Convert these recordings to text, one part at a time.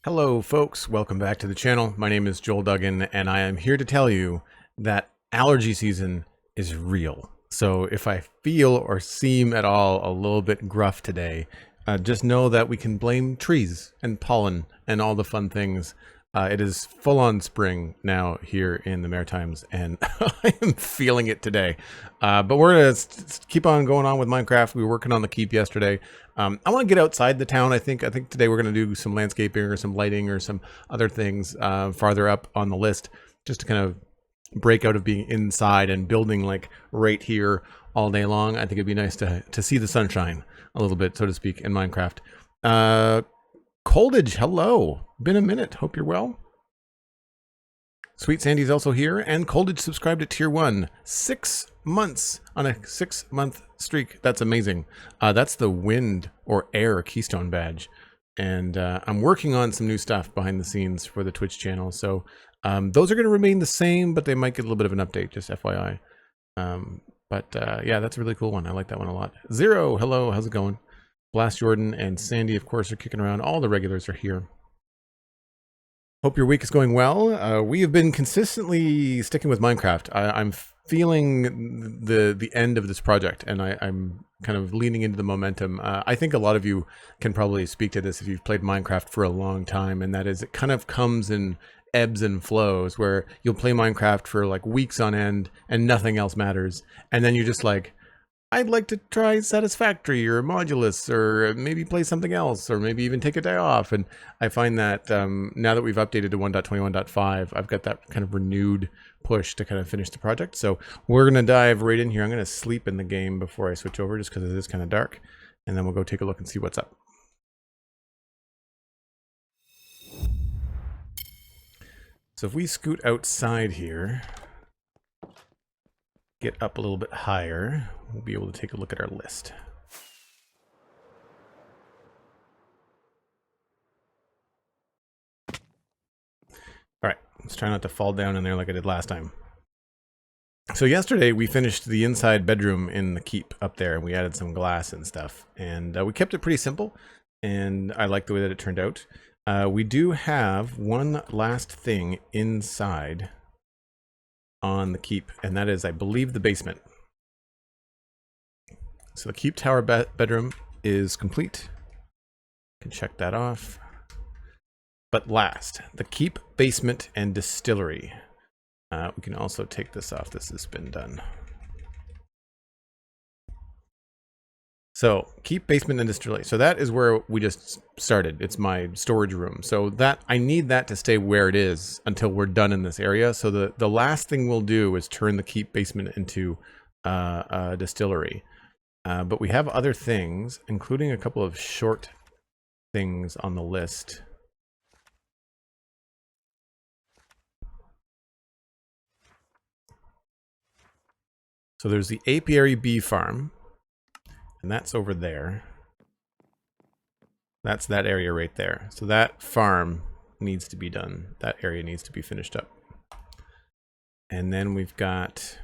Hello folks, welcome back to the channel. My name is Joel Duggan and I am here to tell you that allergy season is real. So if I feel or seem at all a little bit gruff today, just know that we can blame trees and pollen and all the fun things. It is full on spring now here in the Maritimes and I am feeling it today. But we're going to keep on going on with Minecraft. We were working on the keep yesterday. I want to get outside the town. I think today we're going to do some landscaping or some lighting or some other things farther up on the list, just to kind of break out of being inside and building like right here all day long. I think it'd be nice to see the sunshine a little bit, so to speak, in Minecraft. Coldage, hello. Been a minute. Hope you're well. SweetSandi's also here, and Coldage subscribed to Tier 1. 6 months on a 6-month streak. That's amazing. That's the wind or air keystone badge. And I'm working on some new stuff behind the scenes for the Twitch channel. So those are going to remain the same, but they might get a little bit of an update, just FYI. Yeah, that's a really cool one. I like that one a lot. Zero, hello. How's it going? Blast Jordan and Sandy, of course, are kicking around. All the regulars are here. Hope your week is going well. We have been consistently sticking with Minecraft. I'm feeling the end of this project, and I'm kind of leaning into the momentum. I think a lot of you can probably speak to this if you've played Minecraft for a long time, and that is it kind of comes in ebbs and flows where you'll play Minecraft for like weeks on end and nothing else matters. And then you're just like, I'd like to try Satisfactory or Modulus, or maybe play something else, or maybe even take a day off. And I find that now that we've updated to 1.21.5, I've got that kind of renewed push to kind of finish the project. So we're going to dive right in here. I'm going to sleep in the game before I switch over, just because it is kind of dark. And then we'll go take a look and see what's up. So if we scoot outside here, get up a little bit higher, we'll be able to take a look at our list. All right, let's try not to fall down in there like I did last time. So yesterday we finished the inside bedroom in the keep up there, and we added some glass and stuff, and we kept it pretty simple, and I like the way that it turned out. We do have one last thing inside on the keep, and that is, I believe, the basement. So the keep tower bedroom is complete. Can check that off. But last, the keep basement and distillery. We can also take this off. This has been done. So keep basement and distillery. So that is where we just started. It's my storage room. So that I need that to stay where it is until we're done in this area. So the last thing we'll do is turn the keep basement into a distillery. But we have other things, including a couple of short things on the list. So there's the apiary bee farm. And that's over there. That's that area right there. So that farm needs to be done. That area needs to be finished up. And then we've got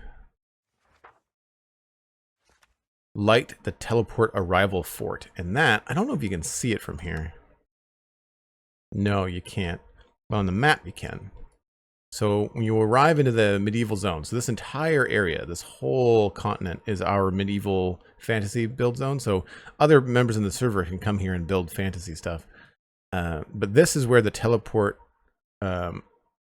light the teleport arrival fort. And that, I don't know if you can see it from here. No, you can't. Well, on the map you can. So when you arrive into the medieval zone, so this entire area, this whole continent is our medieval fantasy build zone. So other members in the server can come here and build fantasy stuff. But this is where the teleport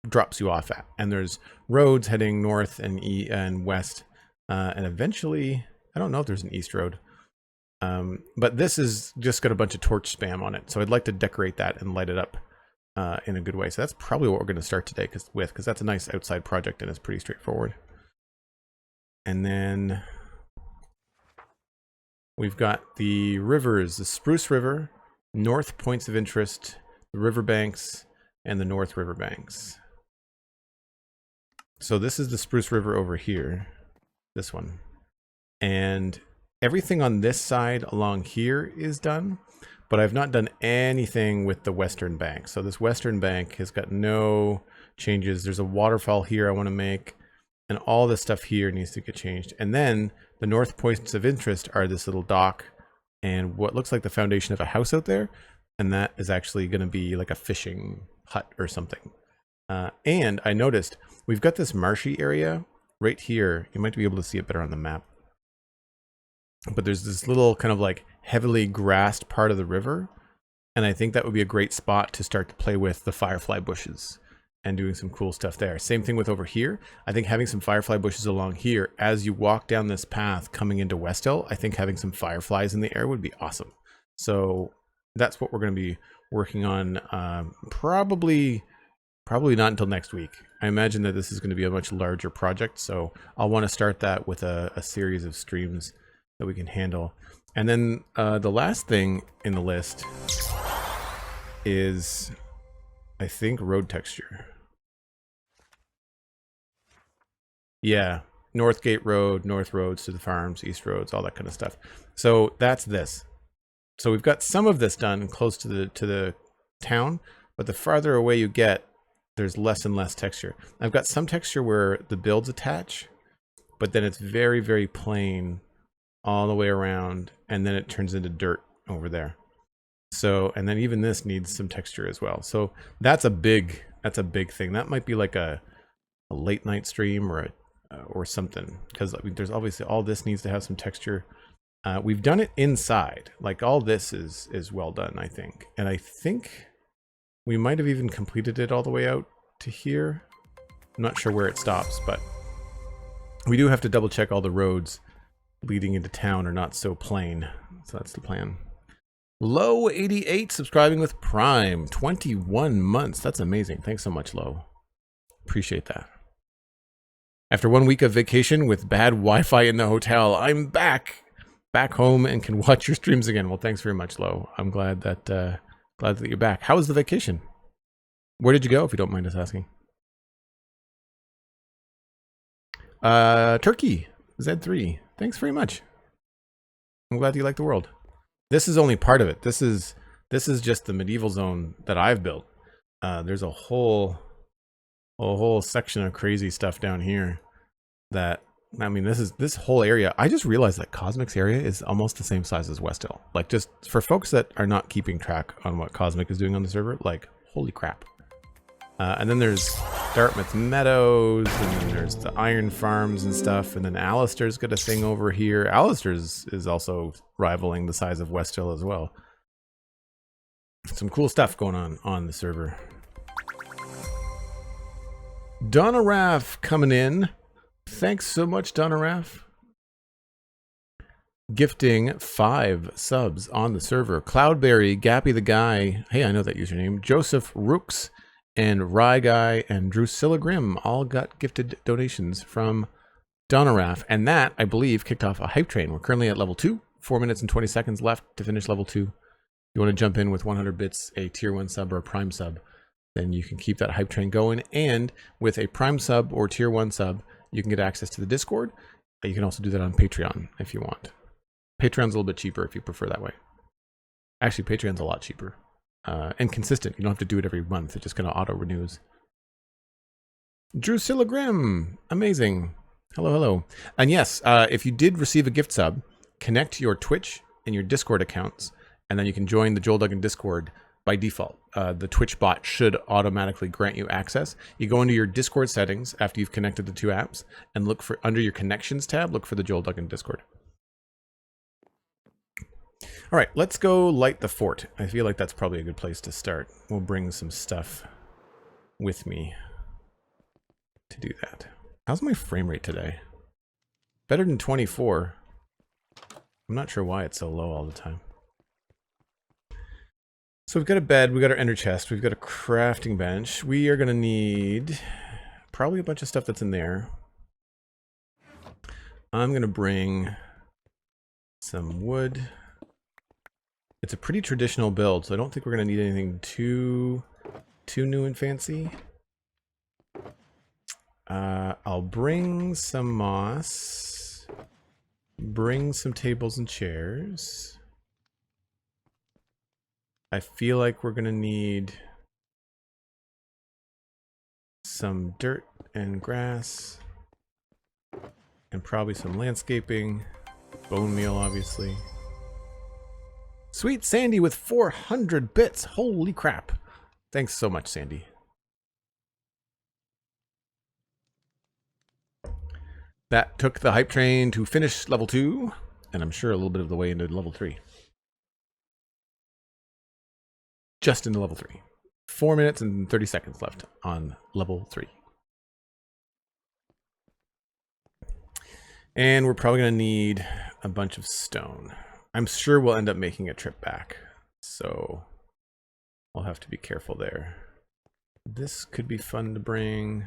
drops you off at. And there's roads heading north and west. And eventually, I don't know if there's an east road. But this is just got a bunch of torch spam on it. So I'd like to decorate that and light it up in a good way. So that's probably what we're going to start today because that's a nice outside project and it's pretty straightforward. And then we've got the rivers, the Spruce River, North Points of Interest, the riverbanks, and the North Riverbanks. So this is the Spruce River over here, this one. And everything on this side along here is done. But I've not done anything with the western bank. So this western bank has got no changes. There's a waterfall here I want to make, and all this stuff here needs to get changed. And then the north points of interest are this little dock and what looks like the foundation of a house out there. and that is actually going to be like a fishing hut or something. And I noticed we've got this marshy area right here. You might be able to see it better on the map. But there's this little kind of like heavily grassed part of the river. And I think that would be a great spot to start to play with the firefly bushes and doing some cool stuff there. Same thing with over here. I think having some firefly bushes along here as you walk down this path coming into Westhill, I think having some fireflies in the air would be awesome. So that's what we're going to be working on. Probably not until next week. I imagine that this is going to be a much larger project. So I'll want to start that with a series of streams that we can handle. And then the last thing in the list is, I think, road texture. Yeah, North Gate Road, North Roads to the farms, East Roads, all that kind of stuff. So that's this. So we've got some of this done close to the town, but the farther away you get, there's less and less texture. I've got some texture where the builds attach, but then it's very, very plain all the way around, and then it turns into dirt over there. So, and then even this needs some texture as well. So that's a big thing. That might be like a late night stream or something, because I mean, there's obviously all this needs to have some texture. We've done it inside, like all this is well done, I think. And I think we might have even completed it all the way out to here. I'm not sure where it stops, but we do have to double check all the roads leading into town are not so plain. So that's the plan. Low 88 subscribing with Prime, 21 months. That's amazing. Thanks so much, Low. Appreciate that. After 1 week of vacation with bad Wi-Fi in the hotel, I'm back home and can watch your streams again. Well, thanks very much, Low. I'm glad that you're back. How was the vacation? Where did you go, if you don't mind us asking? Turkey, Z3. Thanks very much. I'm glad you like the world. This is only part of it. This is just the medieval zone that I've built. There's a whole section of crazy stuff down here that, I mean, this whole area. I just realized that Cosmic's area is almost the same size as Westhill. Like, just for folks that are not keeping track on what Cosmic is doing on the server, like, holy crap. And then there's Dartmouth Meadows, and then there's the iron farms and stuff, and then Alistair's got a thing over here. Alistair's is also rivaling the size of Westhill as well. Some cool stuff going on the server. Donna Raff coming in. Thanks so much, Donna Raff. Gifting 5 subs on the server. Cloudberry, Gappy the Guy, hey, I know that username. Joseph Rooks, and Rye Guy, and Drusilla Grimm all got gifted donations from Donna Raff. And that, I believe, kicked off a hype train. We're currently at level 2. 4 minutes and 20 seconds left to finish level 2. You want to jump in with 100 bits, a tier 1 sub or a prime sub, then you can keep that hype train going. And with a prime sub or tier 1 sub, you can get access to the Discord. You can also do that on Patreon if you want. Patreon's a little bit cheaper if you prefer that way. Actually, Patreon's a lot cheaper. And consistent. You don't have to do it every month. It just kind of auto-renews. Drusilla Grimm. Amazing. Hello, hello. And yes, if you did receive a gift sub, connect your Twitch and your Discord accounts, and then you can join the Joel Duggan Discord by default. The Twitch bot should automatically grant you access. You go into your Discord settings after you've connected the 2 apps, and look for, under your Connections tab, look for the Joel Duggan Discord. All right, let's go light the fort. I feel like that's probably a good place to start. We'll bring some stuff with me to do that. How's my frame rate today? Better than 24. I'm not sure why it's so low all the time. So we've got a bed, we've got our ender chest, we've got a crafting bench. We are gonna need probably a bunch of stuff that's in there. I'm gonna bring some wood. It's a pretty traditional build, so I don't think we're going to need anything too new and fancy. I'll bring some moss, bring some tables and chairs. I feel like we're going to need some dirt and grass, and probably some landscaping, bone meal, obviously. SweetSandi with 400 bits. Holy crap. Thanks so much, Sandy. That took the hype train to finish level 2, and I'm sure a little bit of the way into level 3. Just into level 3. 4 minutes and 30 seconds left on level 3. And we're probably going to need a bunch of stone. I'm sure we'll end up making a trip back, so I'll have to be careful there. This could be fun to bring.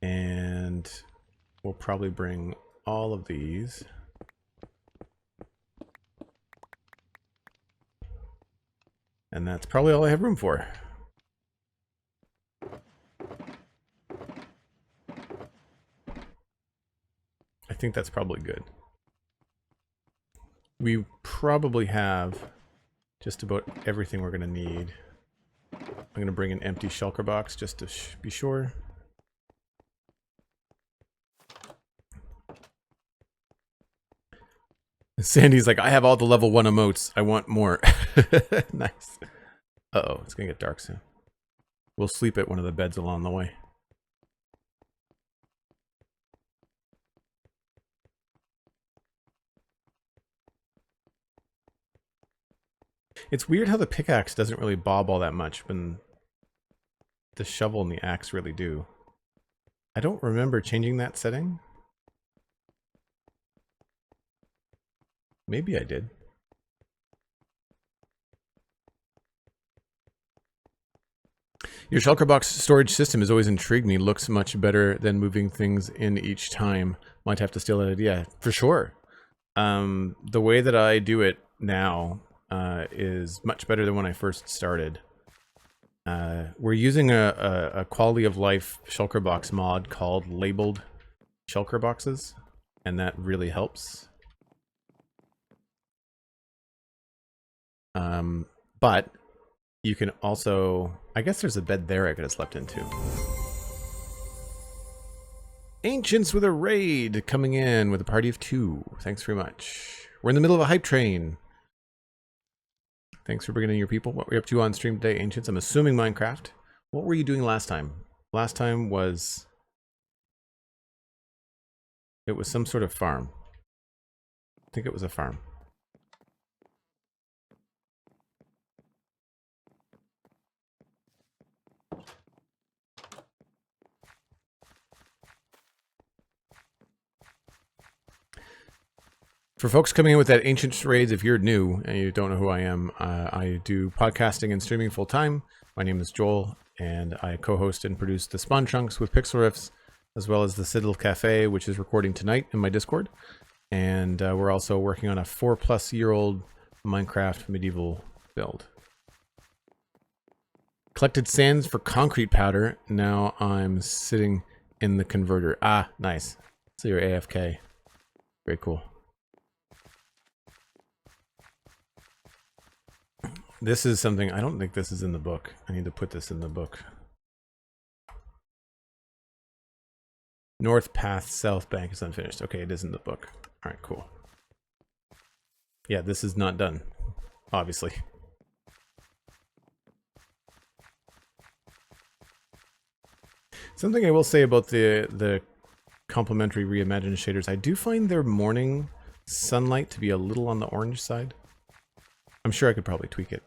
And we'll probably bring all of these. And that's probably all I have room for. I think that's probably good. We probably have just about everything we're going to need. I'm going to bring an empty shulker box just to be sure. Sandy's like, I have all the level 1 emotes. I want more. Nice. Uh-oh, it's going to get dark soon. We'll sleep at one of the beds along the way. It's weird how the pickaxe doesn't really bob all that much when the shovel and the axe really do. I don't remember changing that setting. Maybe I did. Your shulker box storage system has always intrigued me. Looks much better than moving things in each time. Might have to steal that idea. For sure. The way that I do it now is much better than when I first started. We're using a quality of life shulker box mod called labeled shulker boxes, and that really helps. But you can also, I guess there's a bed there I could have slept into. Ancients with a raid coming in with a party of 2. Thanks very much. We're in the middle of a hype train. Thanks for bringing in your people. What were you up to on stream today, Ancients? I'm assuming Minecraft. What were you doing last time? Last time was... it was some sort of farm. I think it was a farm. For folks coming in with that Ancient Raids, if you're new and you don't know who I am, I do podcasting and streaming full time. My name is Joel, and I co-host and produce the Spawn Chunks with Pixel Riffs, as well as the Citadel Cafe, which is recording tonight in my Discord. And we're also working on a 4+ year-old Minecraft medieval build. Collected sands for concrete powder. Now I'm sitting in the converter. Ah, nice. So you're AFK. Very cool. This is something, I don't think this is in the book. I need to put this in the book. North Path, South Bank is unfinished. Okay, it is in the book. All right, cool. Yeah, this is not done, obviously. Something I will say about the complementary reimagined shaders, I do find their morning sunlight to be a little on the orange side. I'm sure I could probably tweak it.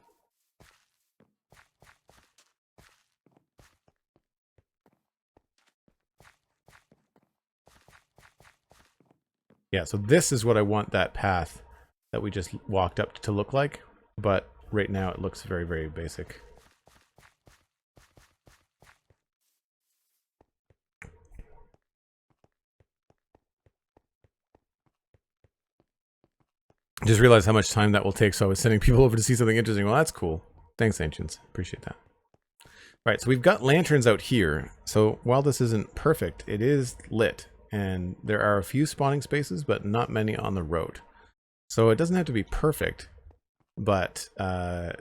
Yeah, so this is what I want that path that we just walked up to look like, but right now it looks very, very basic. Just realized how much time that will take, so I was sending people over to see something interesting. Well, that's cool. Thanks, Ancients. Appreciate that. All right, so we've got lanterns out here. So while this isn't perfect, it is lit. And there are a few spawning spaces, but not many on the road. So it doesn't have to be perfect. But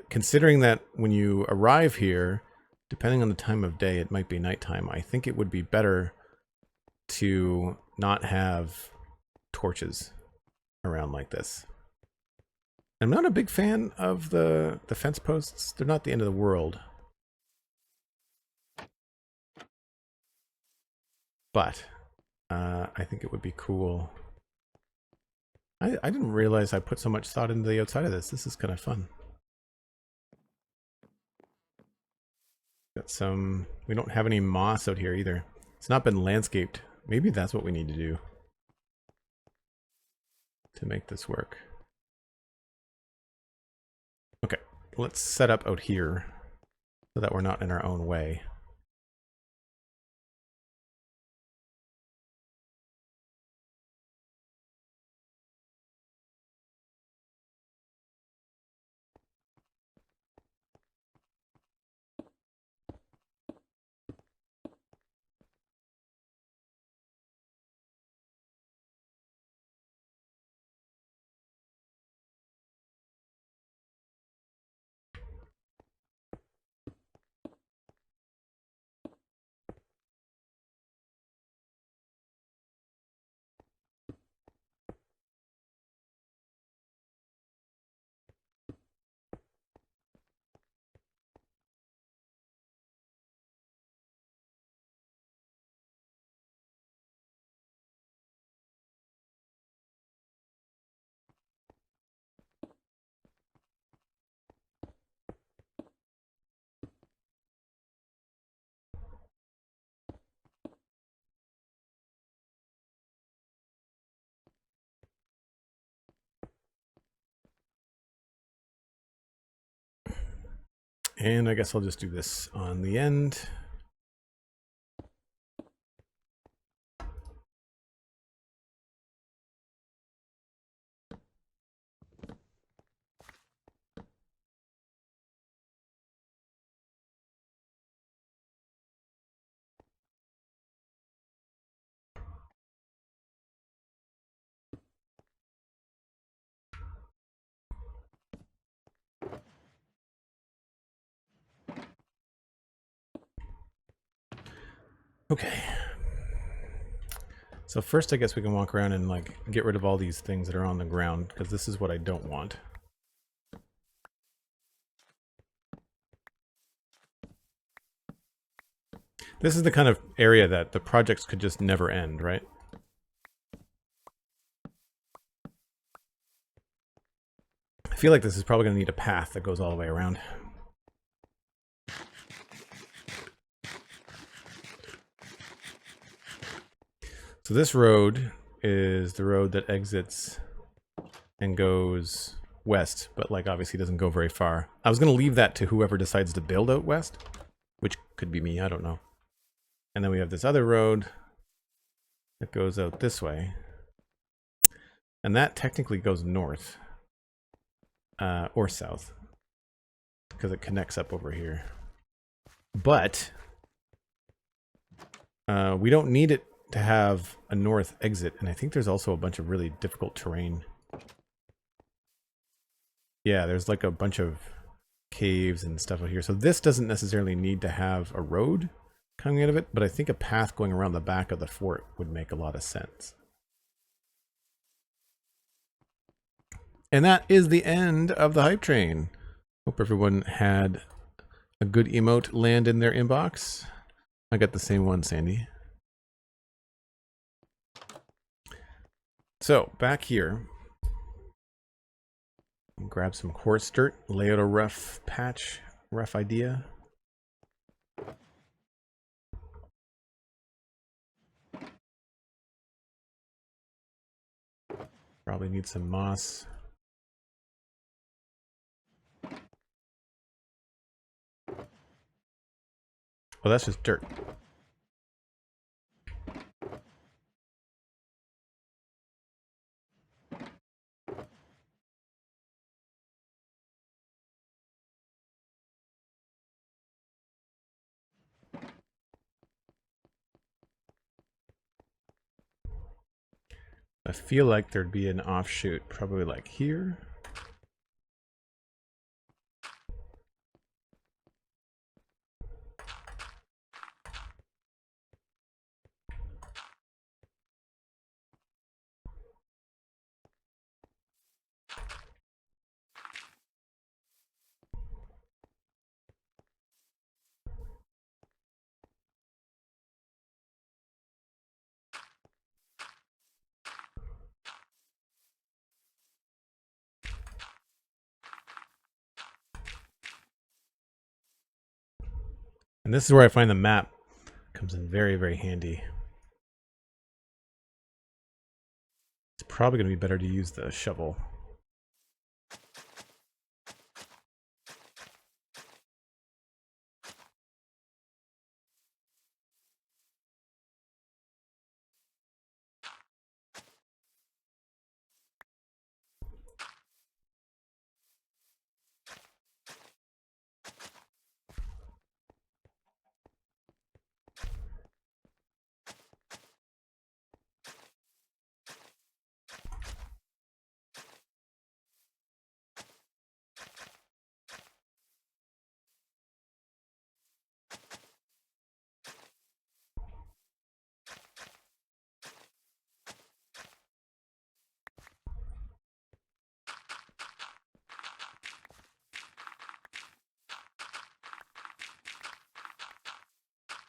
considering that when you arrive here, depending on the time of day, it might be nighttime. I think it would be better to not have torches around like this. I'm not a big fan of the fence posts. They're not the end of the world. But I think it would be cool. I didn't realize I put so much thought into the outside of this. This is kind of fun. Got some... We don't have any moss out here either. It's not been landscaped. Maybe that's what we need to do to make this work. Okay, let's set up out here so that we're not in our own way. And I guess I'll just do this on the end. Okay. So first, I guess we can walk around and like get rid of all these things that are on the ground, because this is what I don't want. This is the kind of area that the projects could just never end, right? I feel like this is probably going to need a path that goes all the way around. So this road is the road that exits and goes west, but like obviously doesn't go very far. I was going to leave that to whoever decides to build out west, which could be me, I don't know. And then we have this other road that goes out this way. And that technically goes north or south because it connects up over here. But we don't need it to have a north exit, and I think there's also a bunch of really difficult terrain. Yeah, there's like a bunch of caves and stuff out here. So this doesn't necessarily need to have a road coming out of it, but I think a path going around the back of the fort would make a lot of sense. And that is the end of the hype train. Hope everyone had a good emote land in their inbox. I got the same one, Sandy. So, back here, grab some quartz dirt, lay out a rough patch, rough idea. Probably need some moss. Oh, that's just dirt. I feel like there'd be an offshoot, probably like here. And this is where I find the map comes in very, very handy. It's probably going to be better to use the shovel.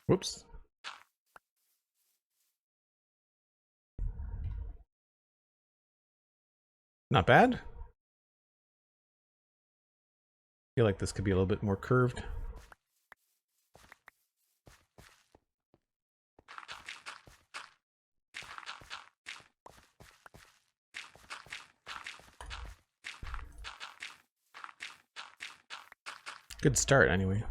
Whoops. Not bad. I feel like this could be a little bit more curved. Good start, anyway.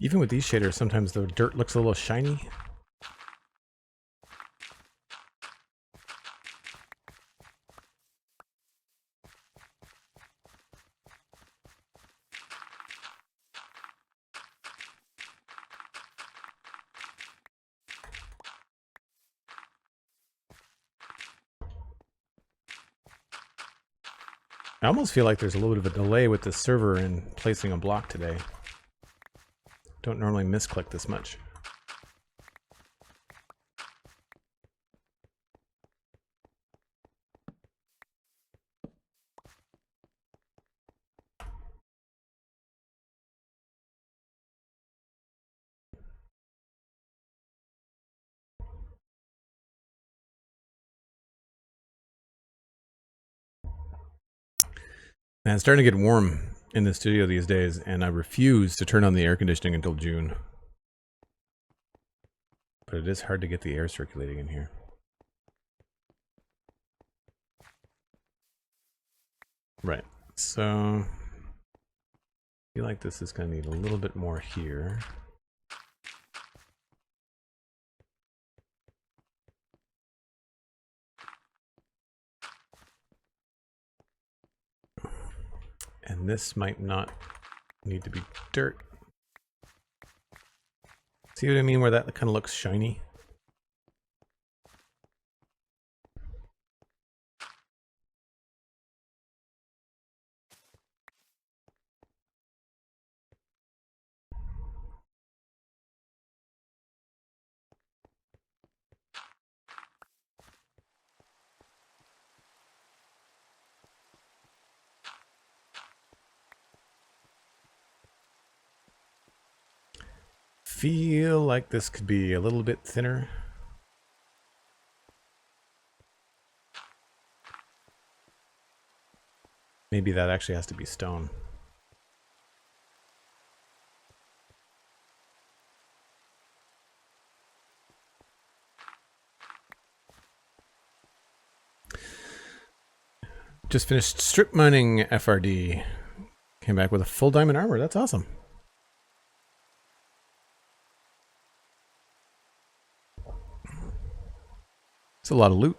Even with these shaders, sometimes the dirt looks a little shiny. I almost feel like there's a little bit of a delay with the server in placing a block today. Don't normally misclick this much. Man, it's starting to get warm in the studio these days, and I refuse to turn on the air conditioning until June. But it is hard to get the air circulating in here. Right, so I feel like this is going to need a little bit more here. And this might not need to be dirt. See what I mean, where that kind of looks shiny? Feel like this could be a little bit thinner. Maybe that actually has to be stone. Just finished strip mining FRD. Came back with a full diamond armor. That's awesome. It's a lot of loot.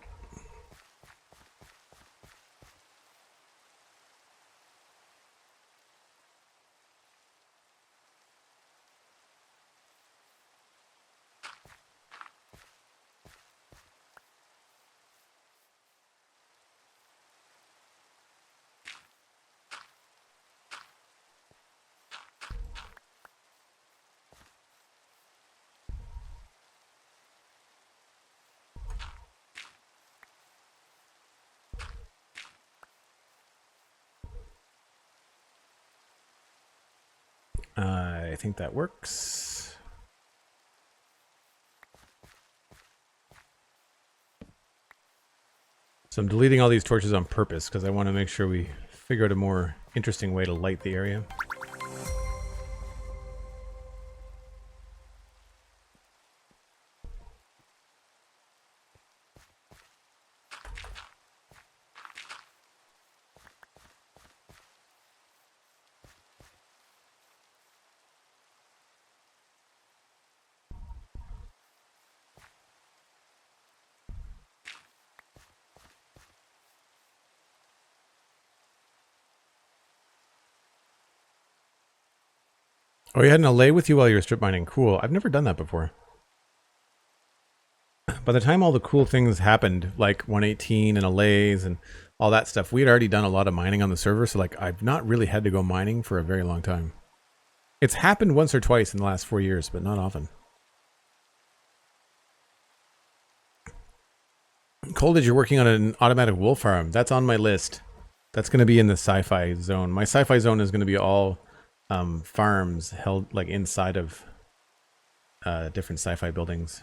I think that works. So I'm deleting all these torches on purpose because I want to make sure we figure out a more interesting way to light the area. Oh, you had an allay with you while you were strip mining. Cool. I've never done that before. By the time all the cool things happened, like 118 and allays and all that stuff, we had already done a lot of mining on the server, so like I've not really had to go mining for a very long time. It's happened once or twice in the last 4 years, but not often. Coldage, you're working on an automatic wool farm. That's on my list. That's going to be in the sci-fi zone. My sci-fi zone is going to be all farms held like inside of different sci-fi buildings.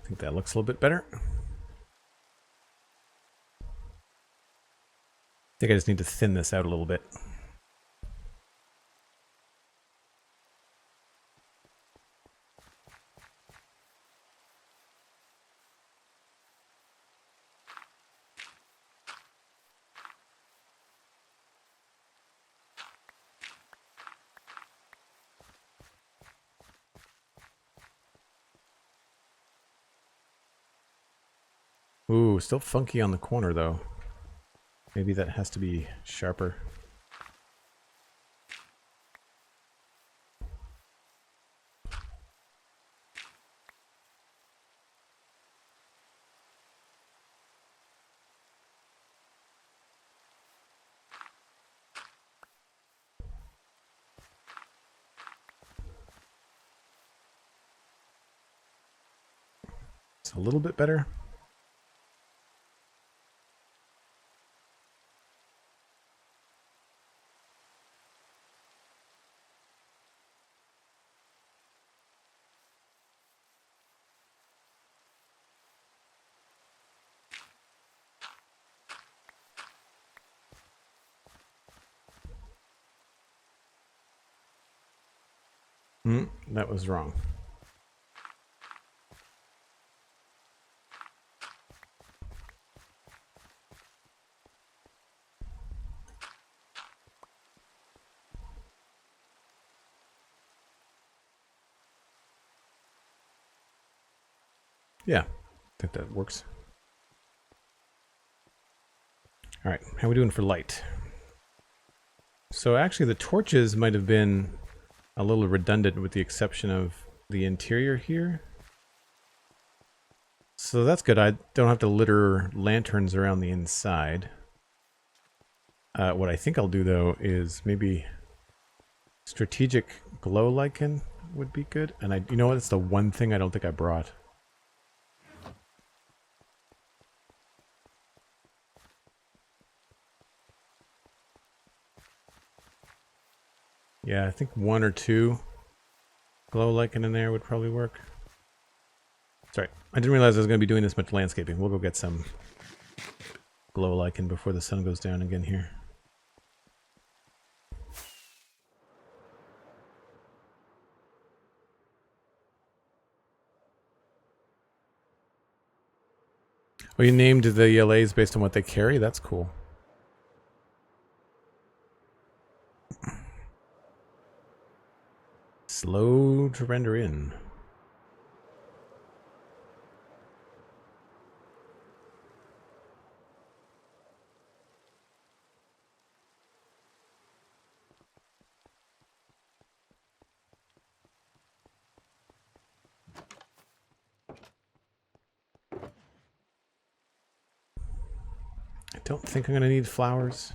I think that looks a little bit better. I think I just need to thin this out a little bit. Ooh, still funky on the corner though. Maybe that has to be sharper. It's a little bit better. That was wrong. Yeah, I think that works. All right, how are we doing for light? So actually the torches might have been a little redundant with the exception of the interior here. So that's good. I don't have to litter lanterns around the inside. What I think I'll do though is maybe strategic glow lichen would be good. And you know what? It's the one thing I don't think I brought. Yeah, I think 1 or 2 glow lichen in there would probably work. Sorry, I didn't realize I was going to be doing this much landscaping. We'll go get some glow lichen before the sun goes down again here. Oh, you named the LAs based on what they carry? That's cool. Slow to render in. I don't think I'm going to need flowers.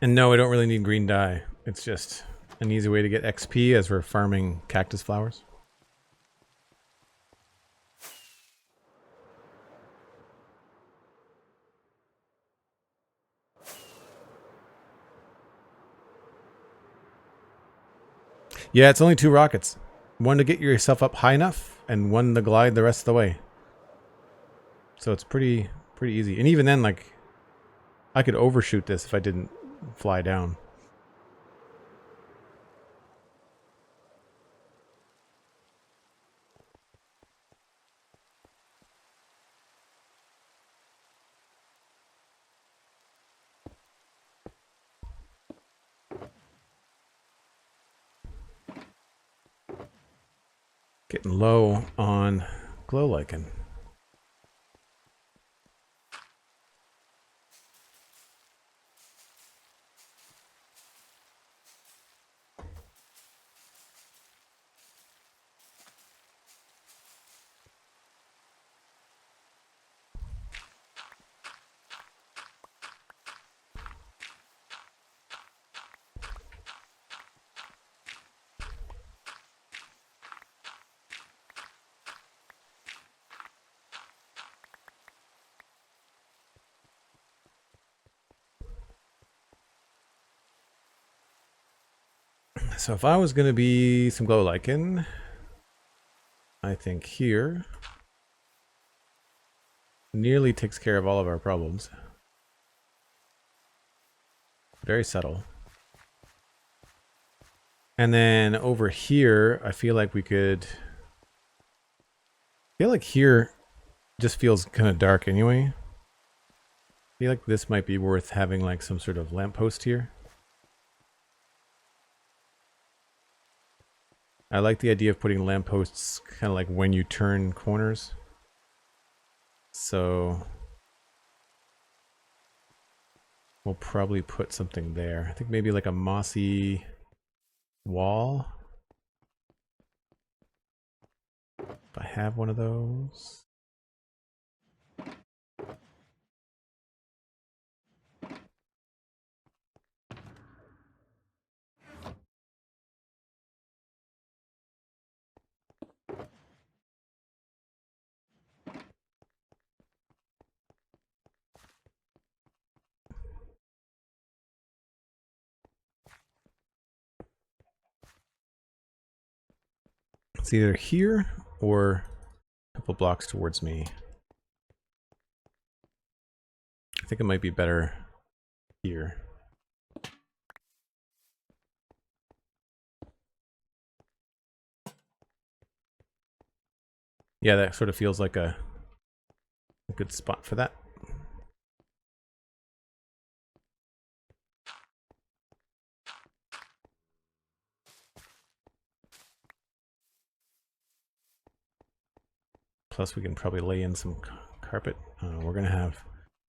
And no, I don't really need green dye. It's just an easy way to get XP as we're farming cactus flowers. Yeah, it's only 2 rockets. One to get yourself up high enough, and one to glide the rest of the way. So it's pretty easy. And even then, like, I could overshoot this if I didn't fly down. Getting low on glow lichen. So if I was going to be some glow lichen, I think here nearly takes care of all of our problems. Very subtle. And then over here, I feel like we could... I feel like here just feels kind of dark anyway. I feel like this might be worth having like some sort of lamppost here. I like the idea of putting lampposts kind of like when you turn corners. So we'll probably put something there. I think maybe like a mossy wall. If I have one of those. It's either here or a couple blocks towards me. I think it might be better here. Yeah, that sort of feels like a good spot for that. Plus, we can probably lay in some carpet. We're going to have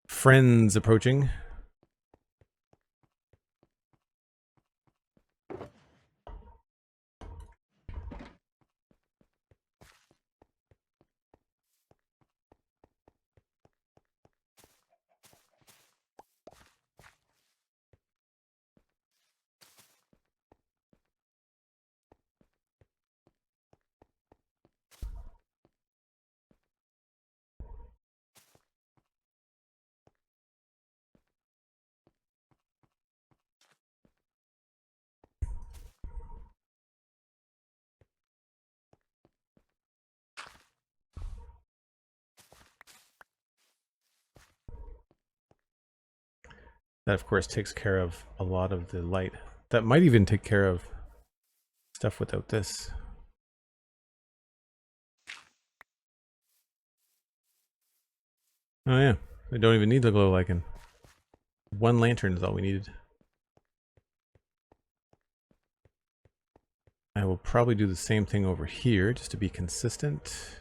friends approaching. That, of course, takes care of a lot of the light. That might even take care of stuff without this. Oh yeah, we don't even need the glow lichen. One lantern is all we needed. I will probably do the same thing over here just to be consistent.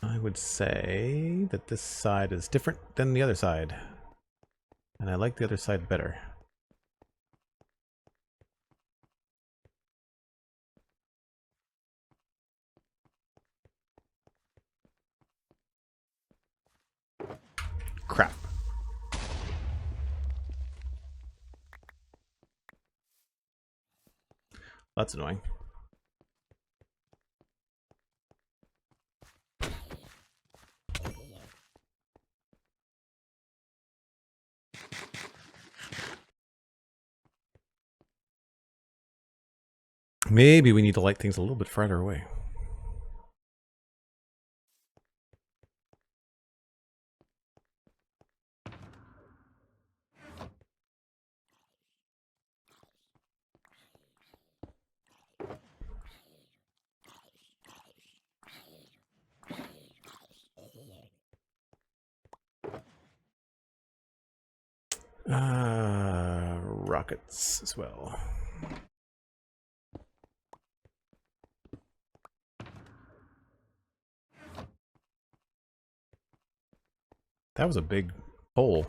I would say that this side is different than the other side. And I like the other side better. Crap. That's annoying. Maybe we need to light things a little bit farther away. Rockets as well. That was a big hole.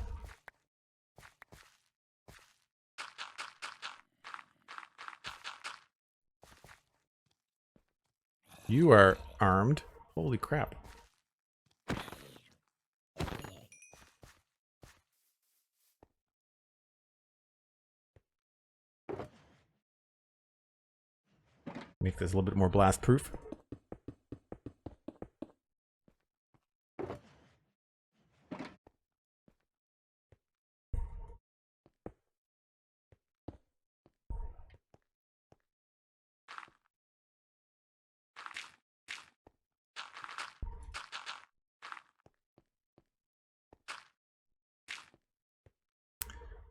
You are armed. Holy crap. Make this a little bit more blast proof.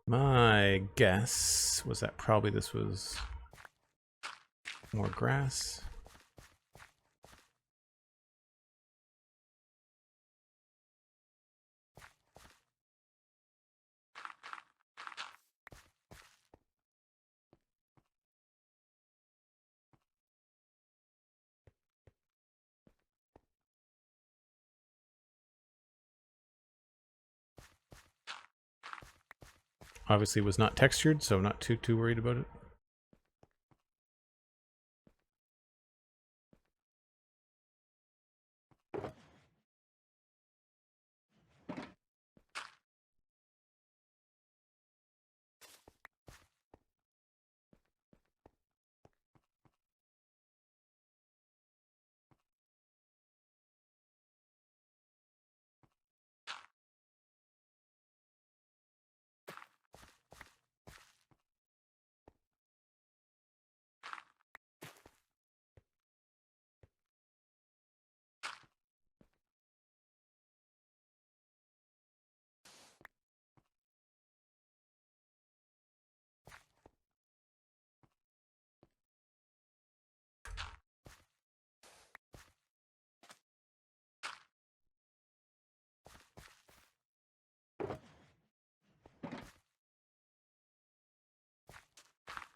My guess was that probably this was more grass. Obviously was not textured, so not too worried about it.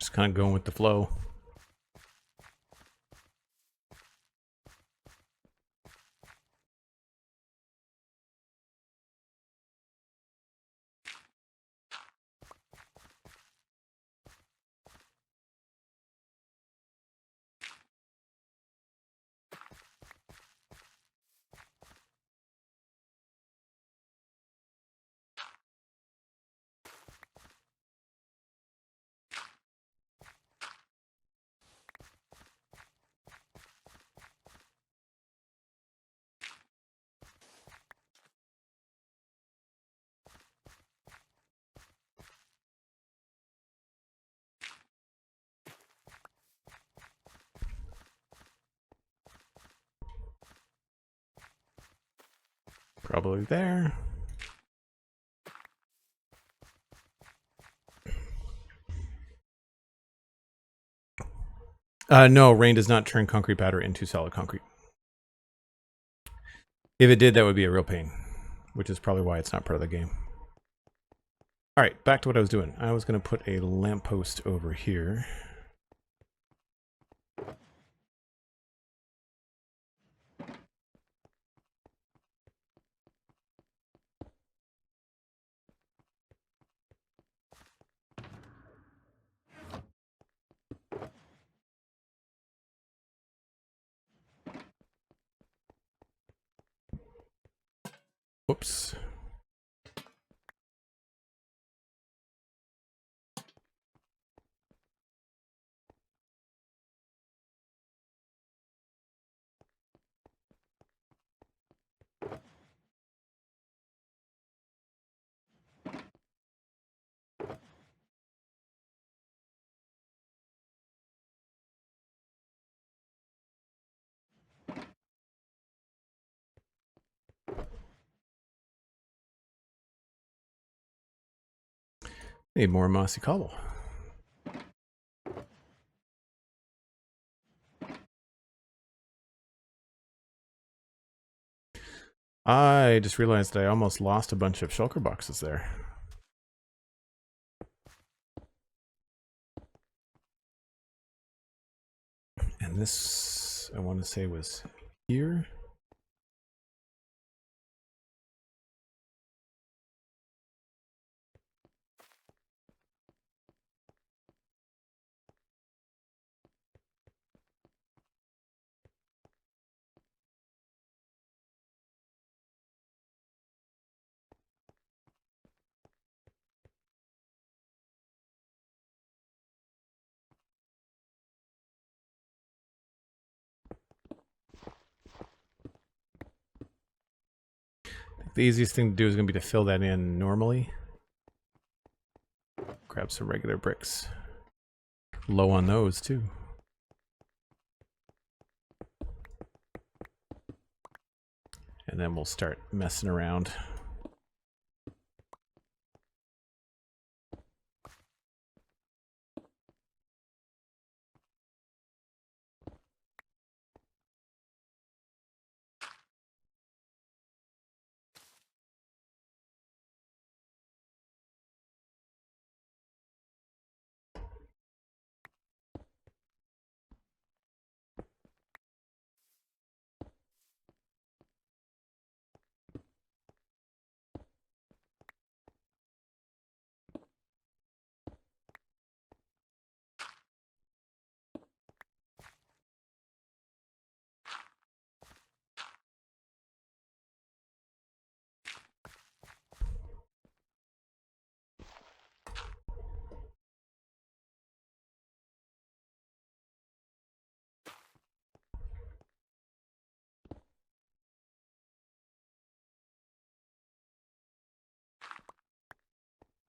Just kind of going with the flow. Probably there. No, rain does not turn concrete powder into solid concrete. If it did, that would be a real pain, which is probably why it's not part of the game. All right, back to what I was doing. I was going to put a lamppost over here. Whoops. Need more mossy cobble. I just realized that I almost lost a bunch of shulker boxes there. And this, I want to say, was here. The easiest thing to do is going to be to fill that in normally. Grab some regular bricks. Low on those too. And then we'll start messing around.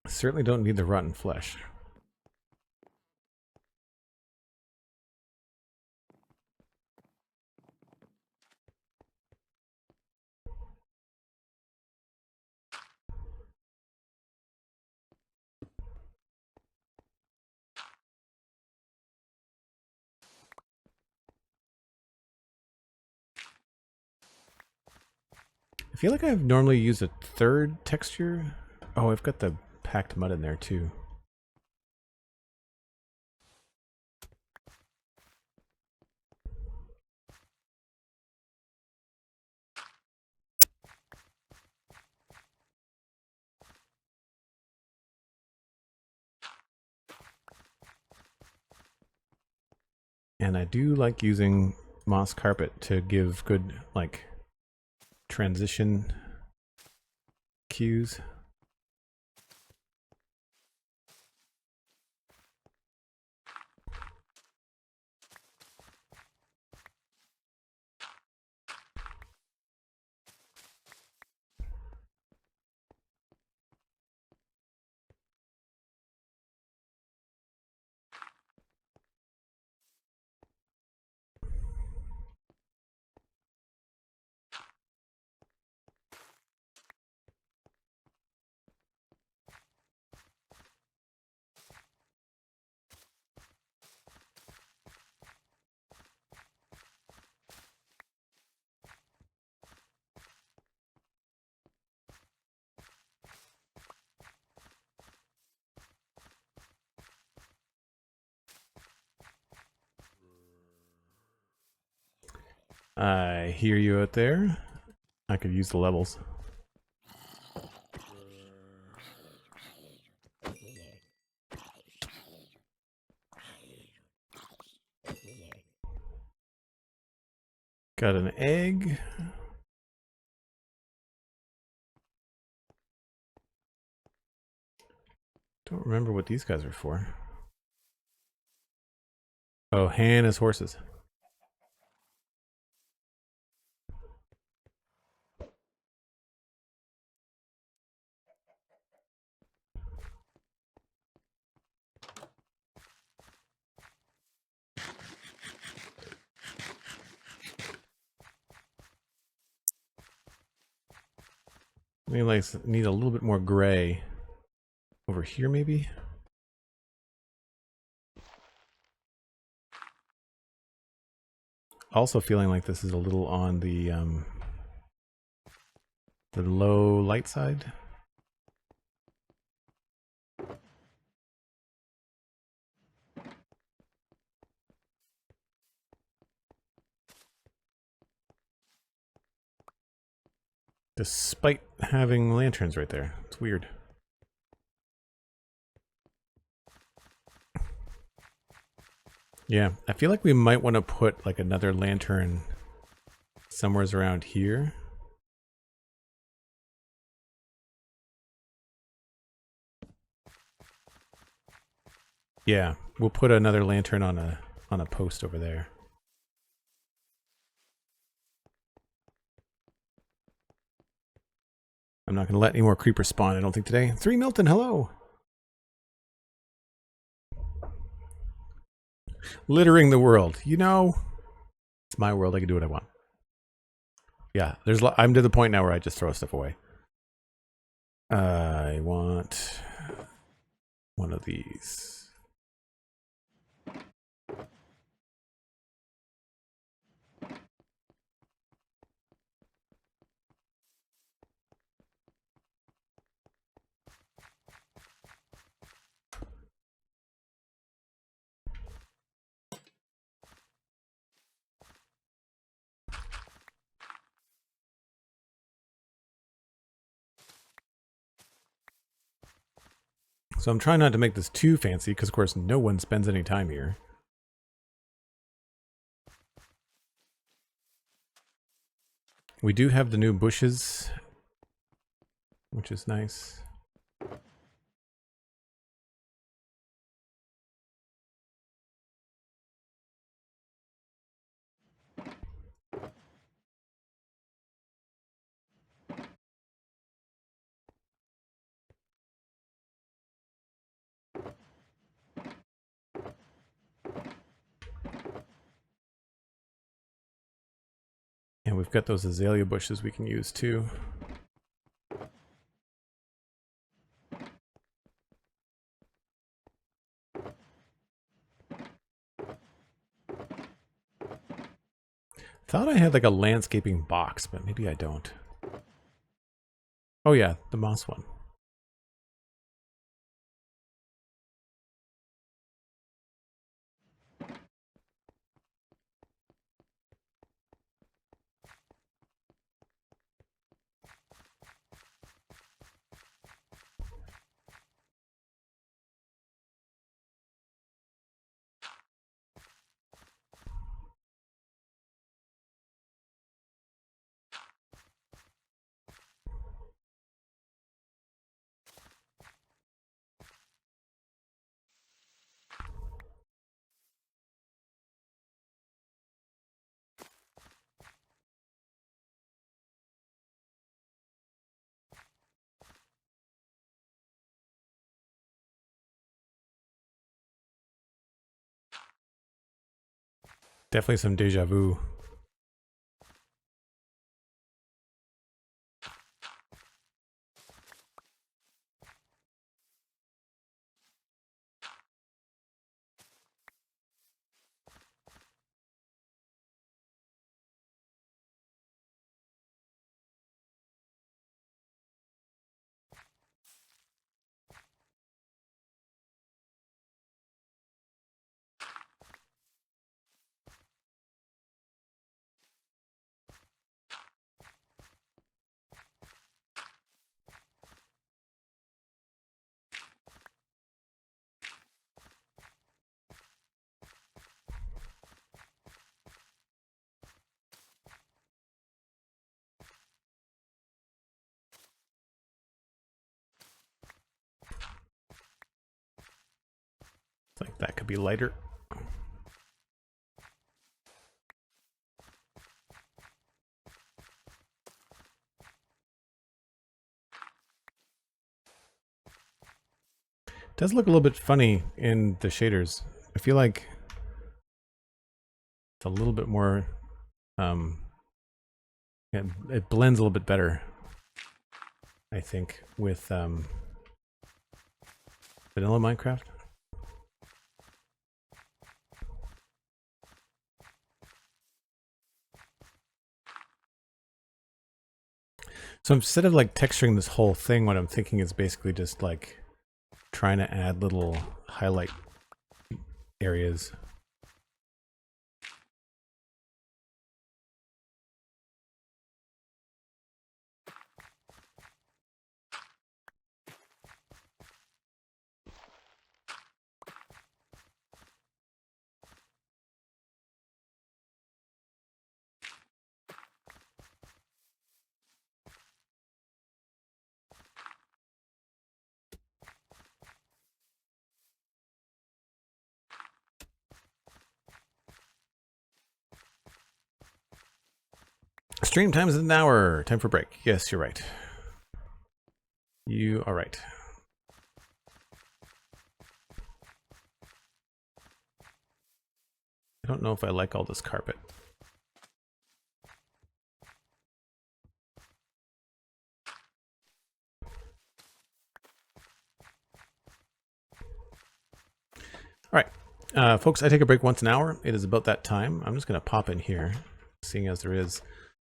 Certainly don't need the rotten flesh. I feel like I've normally used a third texture. Oh, I've got the packed mud in there too. And I do like using moss carpet to give good, like, transition cues. I hear you out there. I could use the levels. Got an egg. Don't remember what these guys are for. Oh, Hannah's horses. We like need a little bit more gray over here, maybe. Also feeling like this is a little on the low light side. Despite having lanterns right there. It's weird. Yeah, I feel like we might want to put like another lantern somewhere around here. Yeah, we'll put another lantern on a post over there. I'm not going to let any more creepers spawn, I don't think, today. 3 Milton, hello! Littering the world. You know, it's my world. I can do what I want. Yeah, I'm to the point now where I just throw stuff away. I want one of these. So I'm trying not to make this too fancy, because of course no one spends any time here. We do have the new bushes, which is nice. And we've got those azalea bushes we can use too. Thought I had like a landscaping box, but maybe I don't. Oh yeah, the moss one. Definitely some deja vu. Like that could be lighter. It does look a little bit funny in the shaders. I feel like it's a little bit more, yeah, it blends a little bit better, I think, with vanilla Minecraft. So instead of like texturing this whole thing, what I'm thinking is basically just like trying to add little highlight areas. Stream time is an hour. Time for break. Yes, you're right. You are right. I don't know if I like all this carpet. All right, folks, I take a break once an hour. It is about that time. I'm just going to pop in here, seeing as there is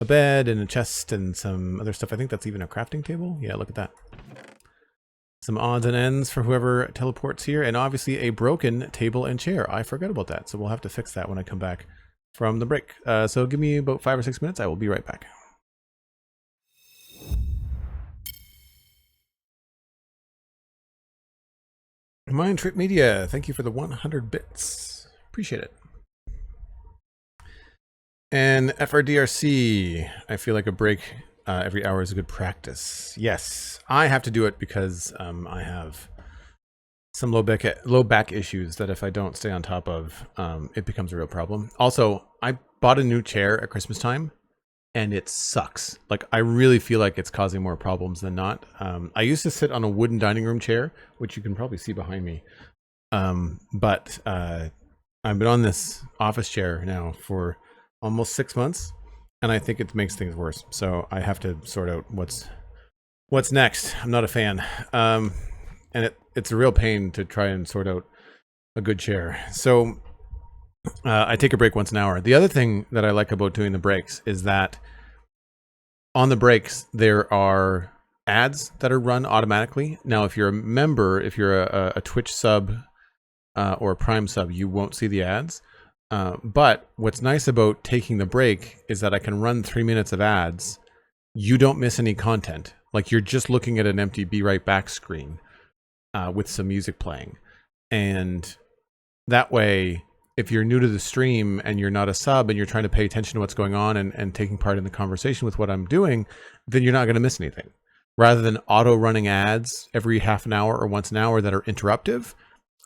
a bed and a chest and some other stuff. I think that's even a crafting table. Yeah, look at that. Some odds and ends for whoever teleports here, and obviously a broken table and chair. I forgot about that, so we'll have to fix that when I come back from the break. So give me about 5 or 6 minutes. I will be right back. MindTripMedia, thank you for the 100 bits. Appreciate it. And FRDRC, I feel like a break every hour is a good practice. Yes, I have to do it because I have some low back issues that if I don't stay on top of, it becomes a real problem. Also, I bought a new chair at Christmas time, and it sucks. Like, I really feel like it's causing more problems than not. I used to sit on a wooden dining room chair, which you can probably see behind me. But I've been on this office chair now for almost 6 months, and I think it makes things worse. So I have to sort out what's next. I'm not a fan. And it's a real pain to try and sort out a good chair. So I take a break once an hour. The other thing that I like about doing the breaks is that on the breaks, there are ads that are run automatically. Now, if you're a member, if you're a Twitch sub or a Prime sub, you won't see the ads. But what's nice about taking the break is that I can run 3 minutes of ads. You don't miss any content. Like, you're just looking at an empty Be Right Back screen with some music playing. And that way, if you're new to the stream and you're not a sub and you're trying to pay attention to what's going on and taking part in the conversation with what I'm doing, then you're not going to miss anything. Rather than auto-running ads every half an hour or once an hour that are interruptive,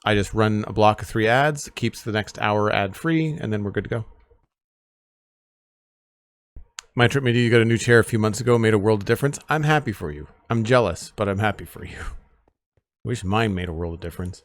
I just run a block of 3 ads, keeps the next hour ad-free, and then we're good to go. MindTripMedia, you got a new chair a few months ago, made a world of difference. I'm happy for you. I'm jealous, but I'm happy for you. Wish mine made a world of difference.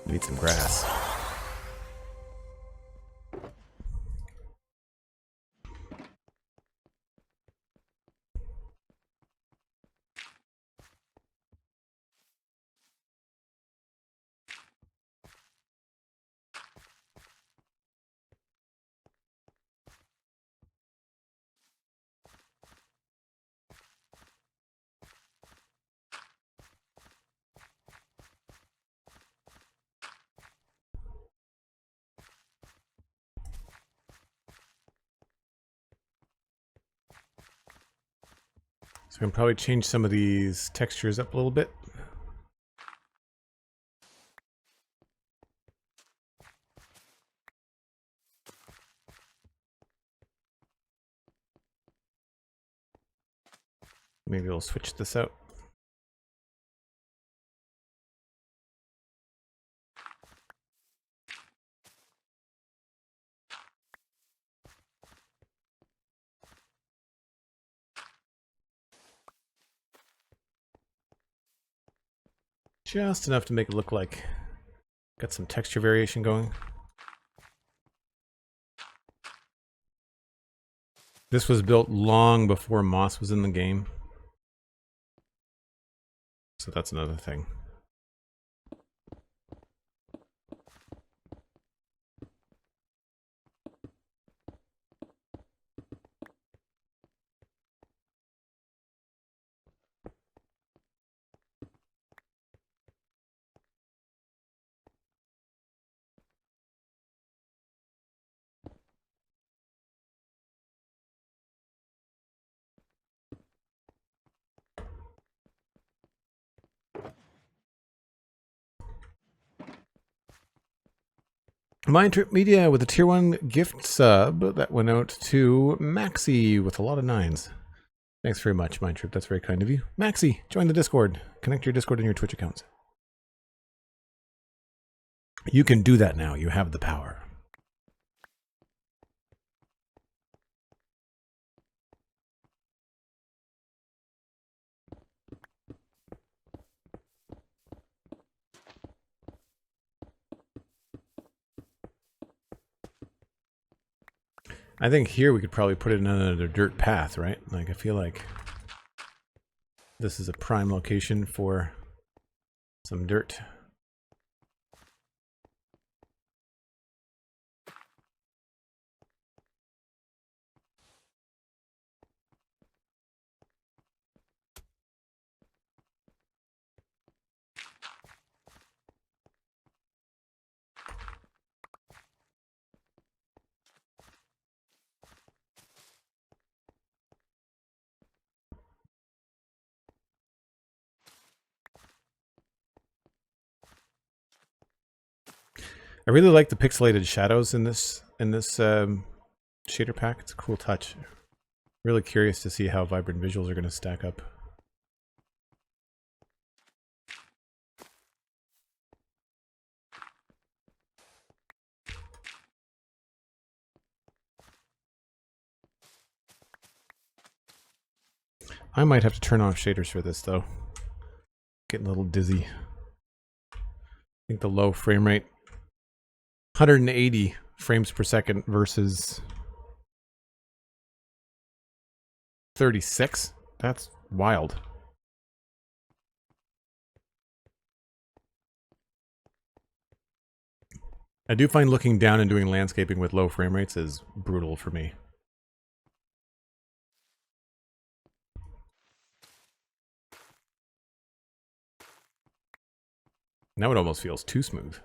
Need some grass. So I can probably change some of these textures up a little bit. Maybe we'll switch this out. Just enough to make it look like got some texture variation going. This was built long before moss was in the game. So that's another thing. MindTripMedia with a tier 1 gift sub that went out to Maxi with a lot of 9s. Thanks very much, MindTrip. That's very kind of you. Maxi, join the Discord. Connect your Discord and your Twitch accounts. You can do that now. You have the power. I think here we could probably put it in another dirt path, right? Like, I feel like this is a prime location for some dirt. I really like the pixelated shadows in this shader pack. It's a cool touch. Really curious to see how vibrant visuals are going to stack up. I might have to turn off shaders for this though. Getting a little dizzy. I think the low frame rate, 180 frames per second versus 36. That's wild. I do find looking down and doing landscaping with low frame rates is brutal for me. Now it almost feels too smooth.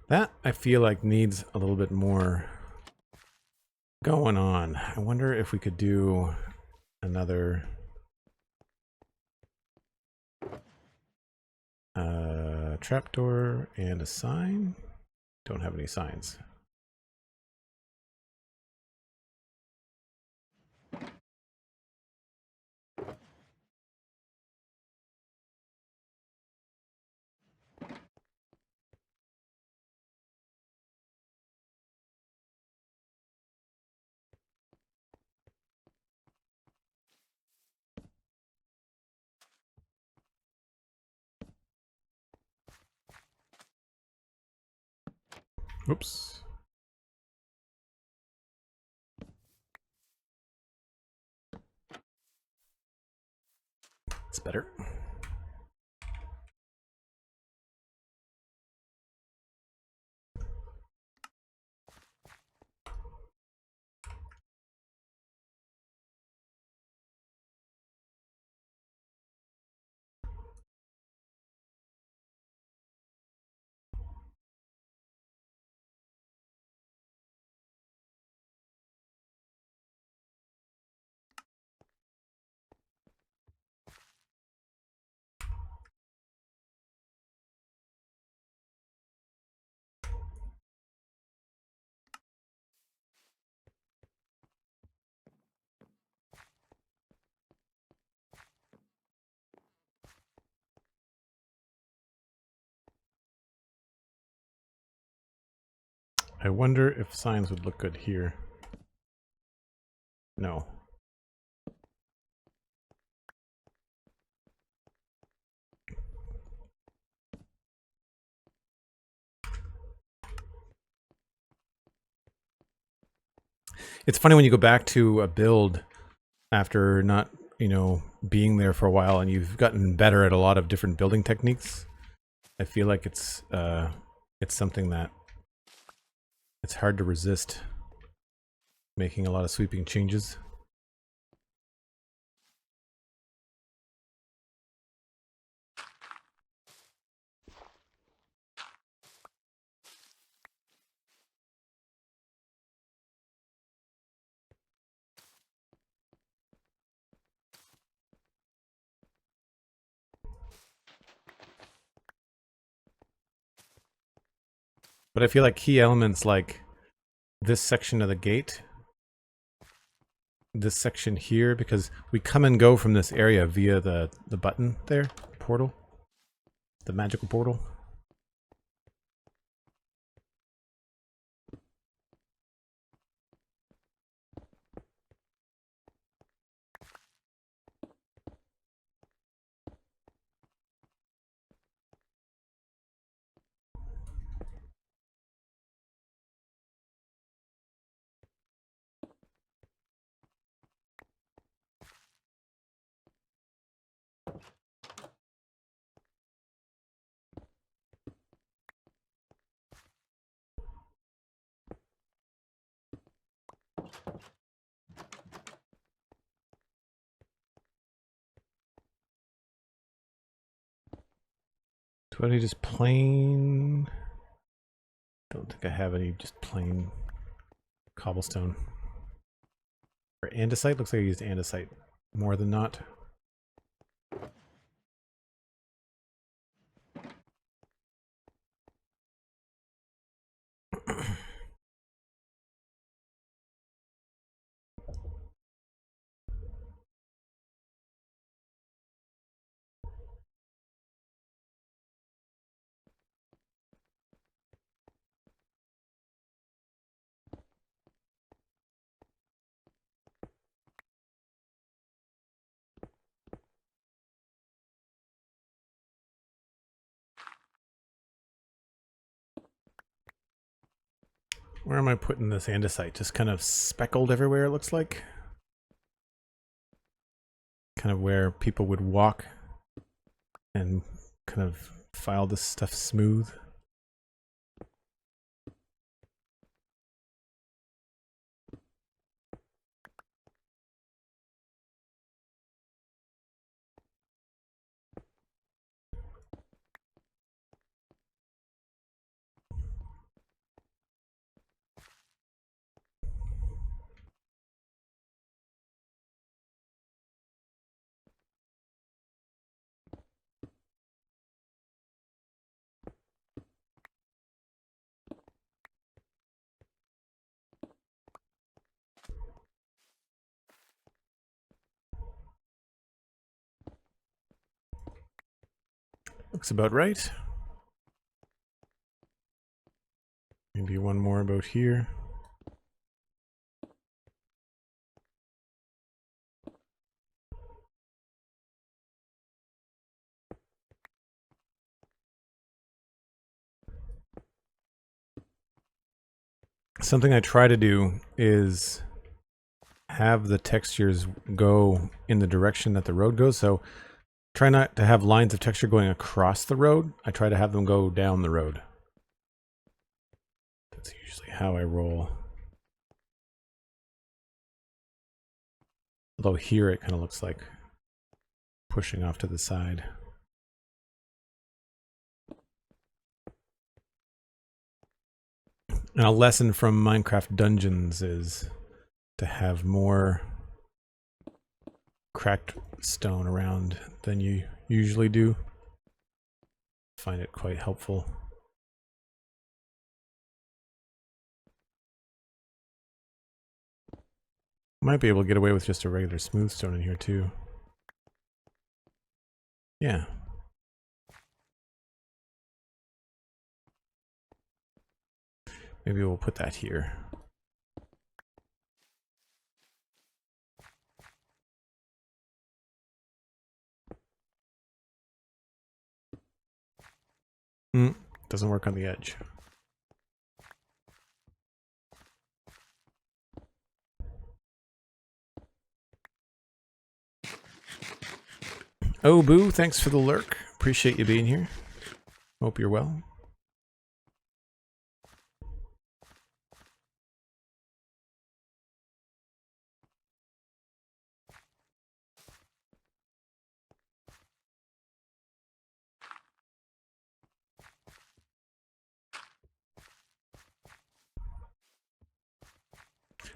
That, I feel like, needs a little bit more going on. I wonder if we could do another trapdoor and a sign. Don't have any signs. Oops. It's better. I wonder if signs would look good here. No. It's funny when you go back to a build after not, being there for a while, and you've gotten better at a lot of different building techniques. I feel like it's something that it's hard to resist making a lot of sweeping changes. But I feel like key elements like this section of the gate, this section here, because we come and go from this area via the button there, portal, the magical portal. Do I need just plain? Don't think I have any just plain cobblestone. Or andesite? Looks like I used andesite more than not. Where am I putting this andesite? Just kind of speckled everywhere, it looks like. Kind of where people would walk and kind of file this stuff smooth. Looks about right. Maybe one more about here. Something I try to do is have the textures go in the direction that the road goes. So try not to have lines of texture going across the road. I try to have them go down the road. That's usually how I roll. Although here it kind of looks like pushing off to the side. And a lesson from Minecraft Dungeons is to have more cracked stone around than you usually do. Find it quite helpful. Might be able to get away with just a regular smooth stone in here too. Yeah. Maybe we'll put that here. Doesn't work on the edge. Oh, Boo, thanks for the lurk. Appreciate you being here. Hope you're well.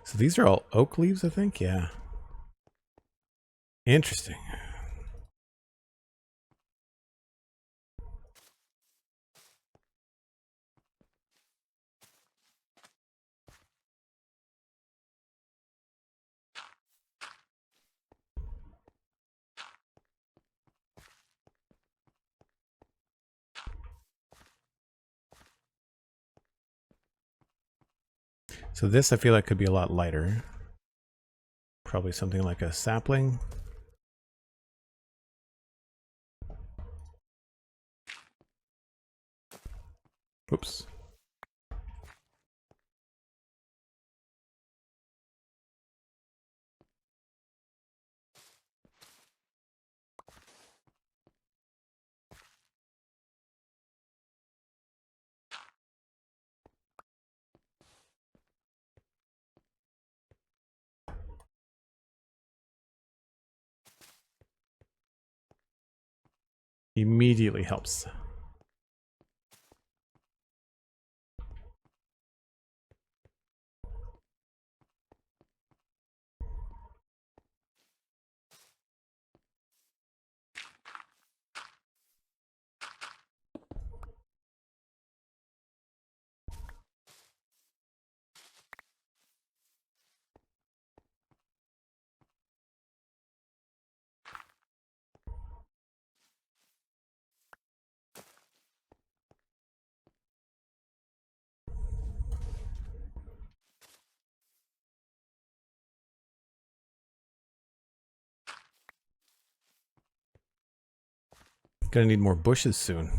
So these are all oak leaves, I think? Yeah. Interesting. So this I feel like could be a lot lighter. Probably something like a sapling. Oops. Immediately helps. Gonna need more bushes soon.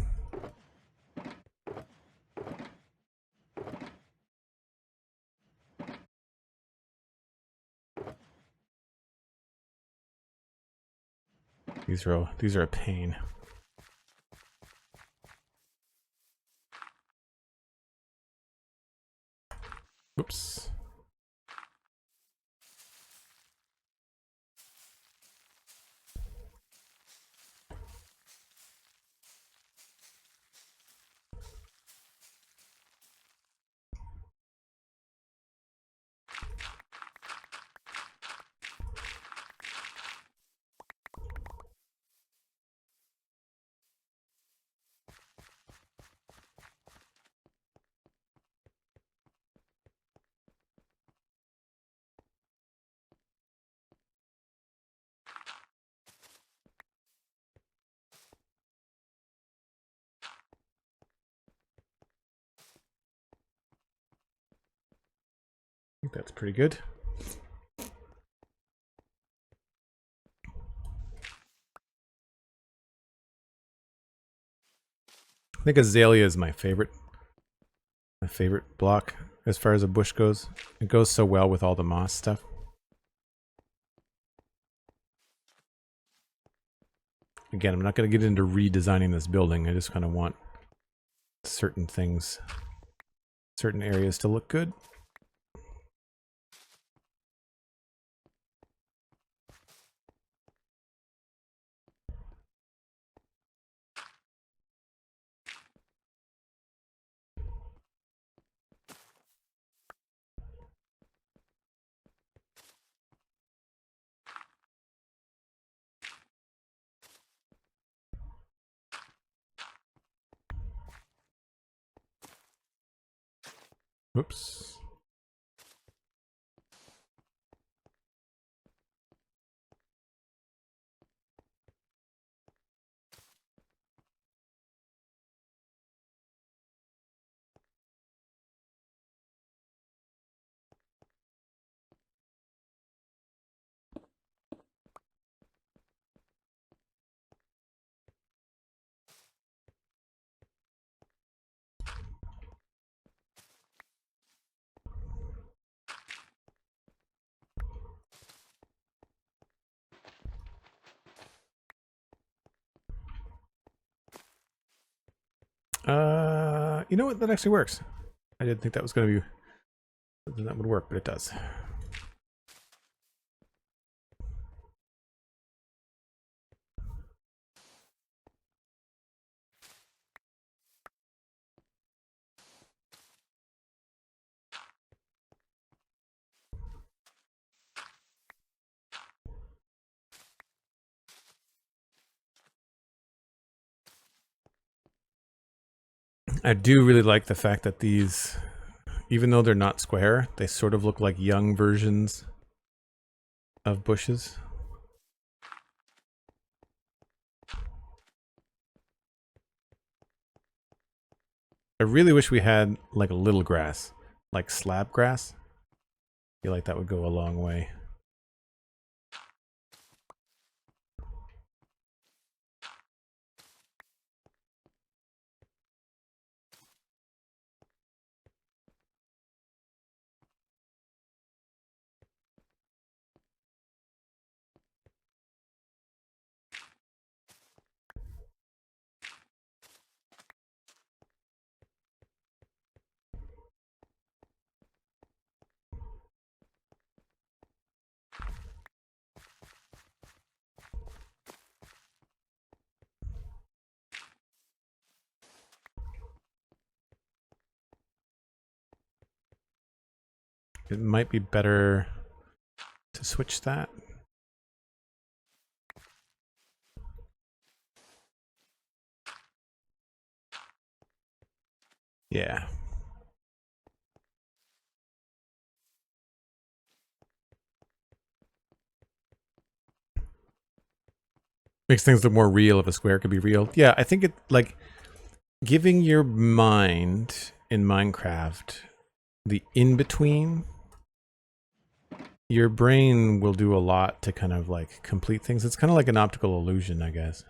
These are a pain. Oops. I think that's pretty good. I think azalea is my favorite block. as far as a bush goes. It goes so well with all the moss stuff. Again, I'm not going to get into redesigning this building. I just kind of want certain things, certain areas to look good. Whoops. You know what? That actually works. I didn't think that was going to be something that would work, but it does. I do really like the fact that these, even though they're not square, they sort of look like young versions of bushes. I really wish we had like a little grass, like slab grass. I feel like that would go a long way. It might be better to switch that. Yeah. Makes things look more real if a square could be real. Yeah, I think it, like, giving your mind in Minecraft the in-between, your brain will do a lot to kind of like complete things. It's kind of like an optical illusion, I guess.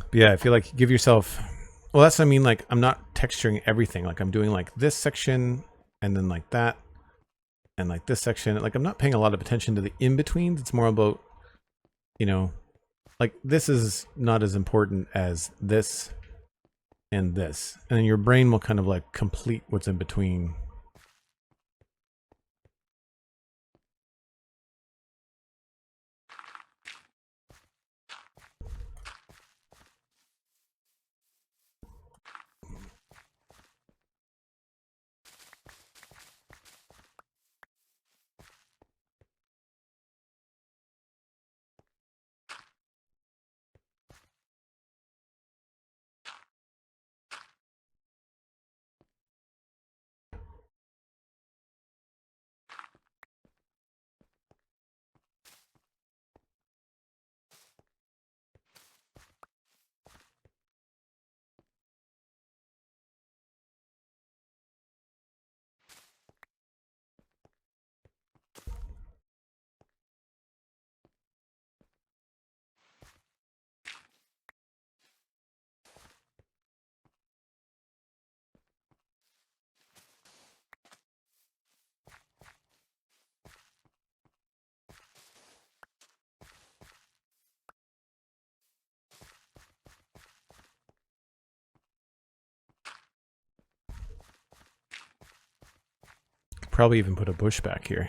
But yeah, I feel like give yourself, well, that's what I mean. Like, I'm not texturing everything. Like, I'm doing like this section and then like that and like this section. Like, I'm not paying a lot of attention to the in-betweens. It's more about, you know, like this is not as important as this and this. And then your brain will kind of like complete what's in between. probably even put a bush back here.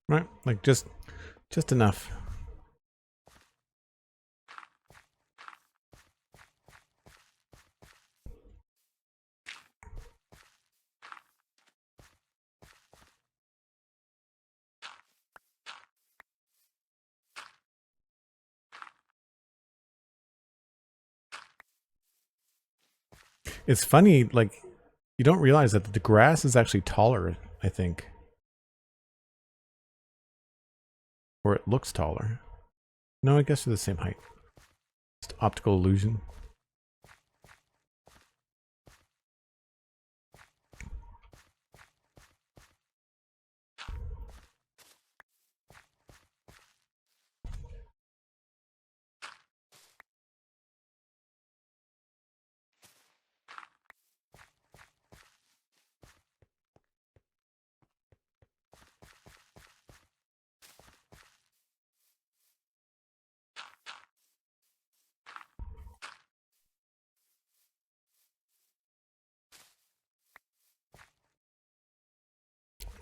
Right, like just enough. It's funny, like, you don't realize that the grass is actually taller, I think. Or it looks taller. No, I guess they're the same height. Just optical illusion.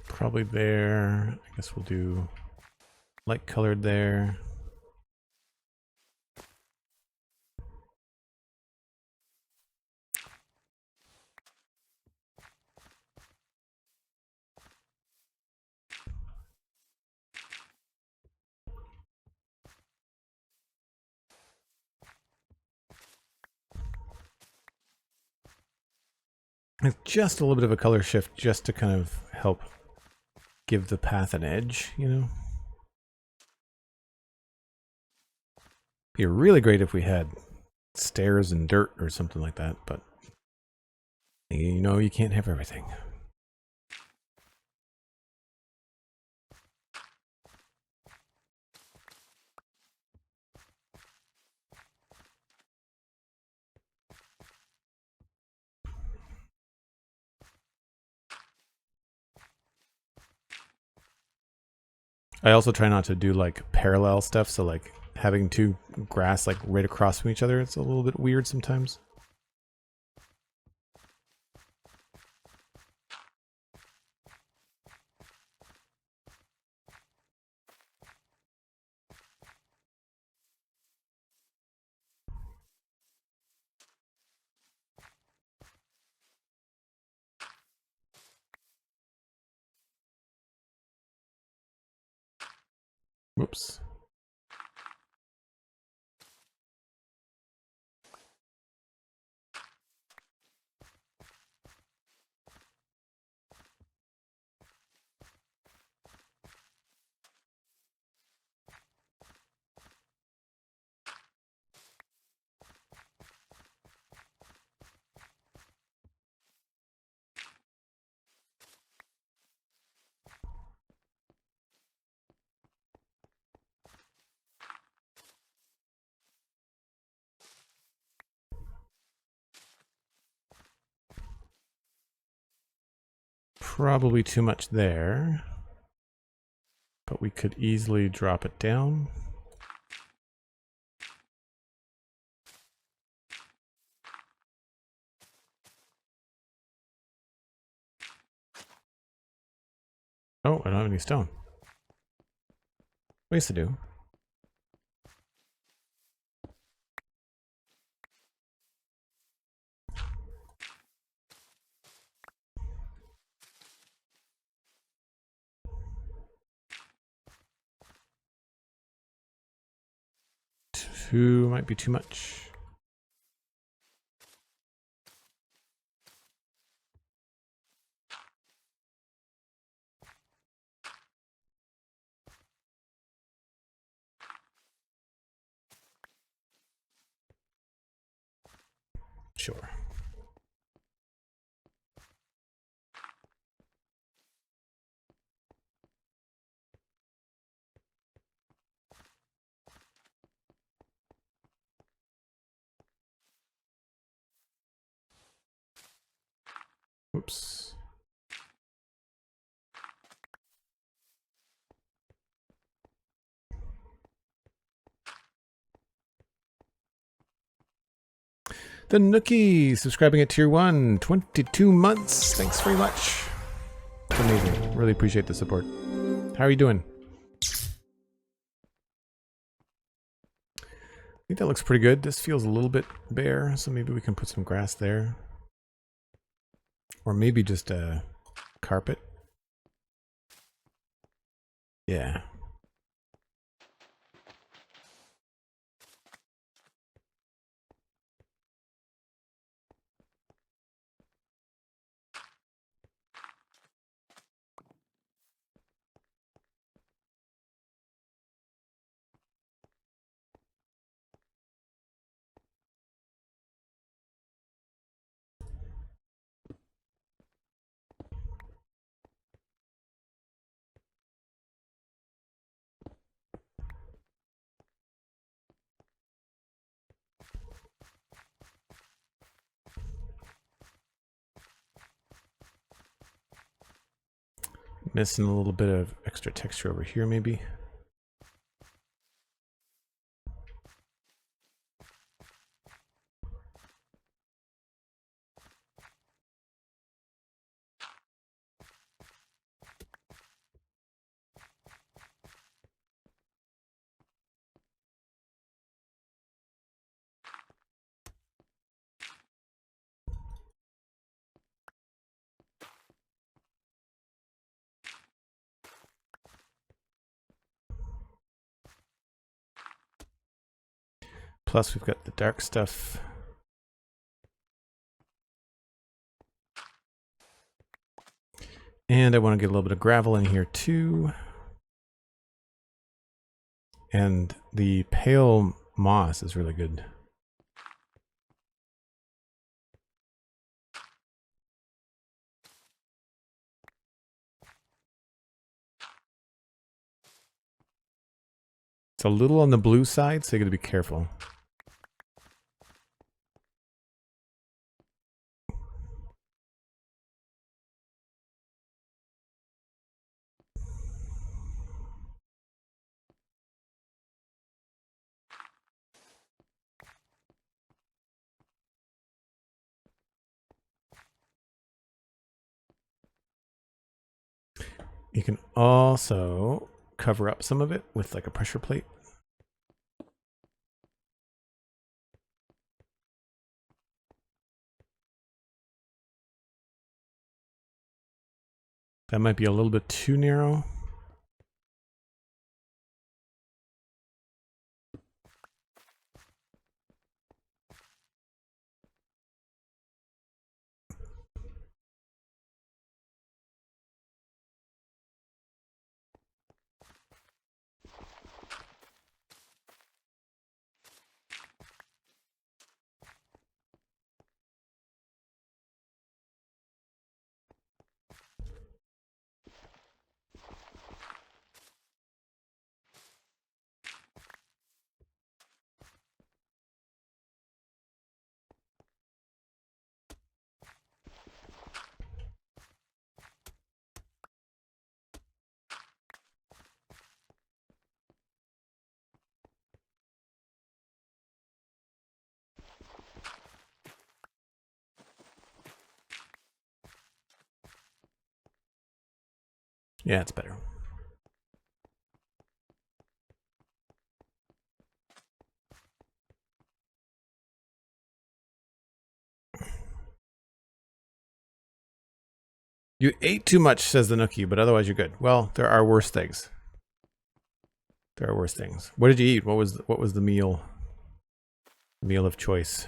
Probably there. I guess we'll do light colored there. It's just a little bit of a color shift just to kind of help give the path an edge, you know? Be really great if we had stairs and dirt or something like that, but you know you can't have everything. I also try not to do like parallel stuff, so like having two grass like right across from each other, it's a little bit weird sometimes. Whoops. Probably too much there, but we could easily drop it down. Oh, I don't have any stone. Ways to do. Two might be too much. Sure. Oops. The Nookie subscribing at tier 1, 22 months. Thanks very much. It's amazing. Really appreciate the support. How are you doing? I think that looks pretty good. This feels a little bit bare, so maybe we can put some grass there. Or maybe just a carpet. Yeah. Missing a little bit of extra texture over here, maybe. Plus, we've got the dark stuff. And I want to get a little bit of gravel in here too. And the pale moss is really good. It's a little on the blue side, so you got to be careful. You can also cover up some of it with like a pressure plate. That might be a little bit too narrow. Yeah, it's better. You ate too much, says the Nookie, but otherwise you're good. Well, there are worse things. There are worse things. What did you eat? What was the meal? Meal of choice.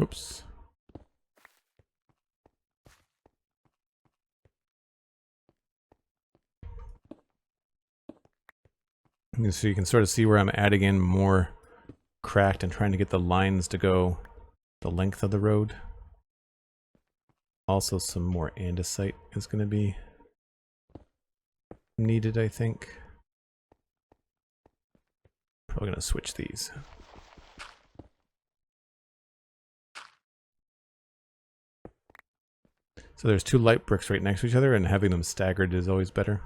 Oops. So you can sort of see where I'm adding in more cracked and trying to get the lines to go the length of the road. Also, some more andesite is going to be needed, I think. Probably going to switch these. So there's two light bricks right next to each other, and having them staggered is always better.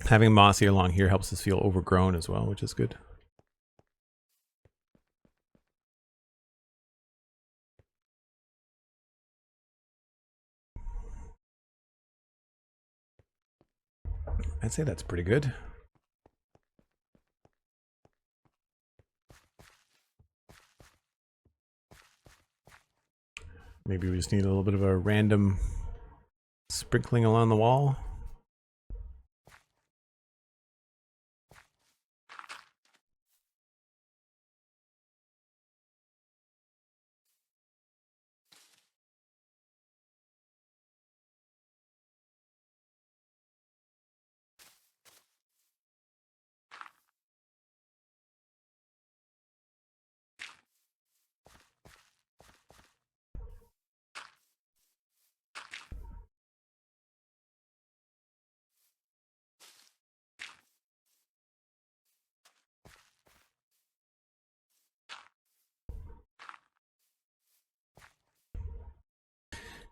Having mossy along here helps us feel overgrown as well, which is good. I'd say that's pretty good. Maybe we just need a little bit of a random sprinkling along the wall.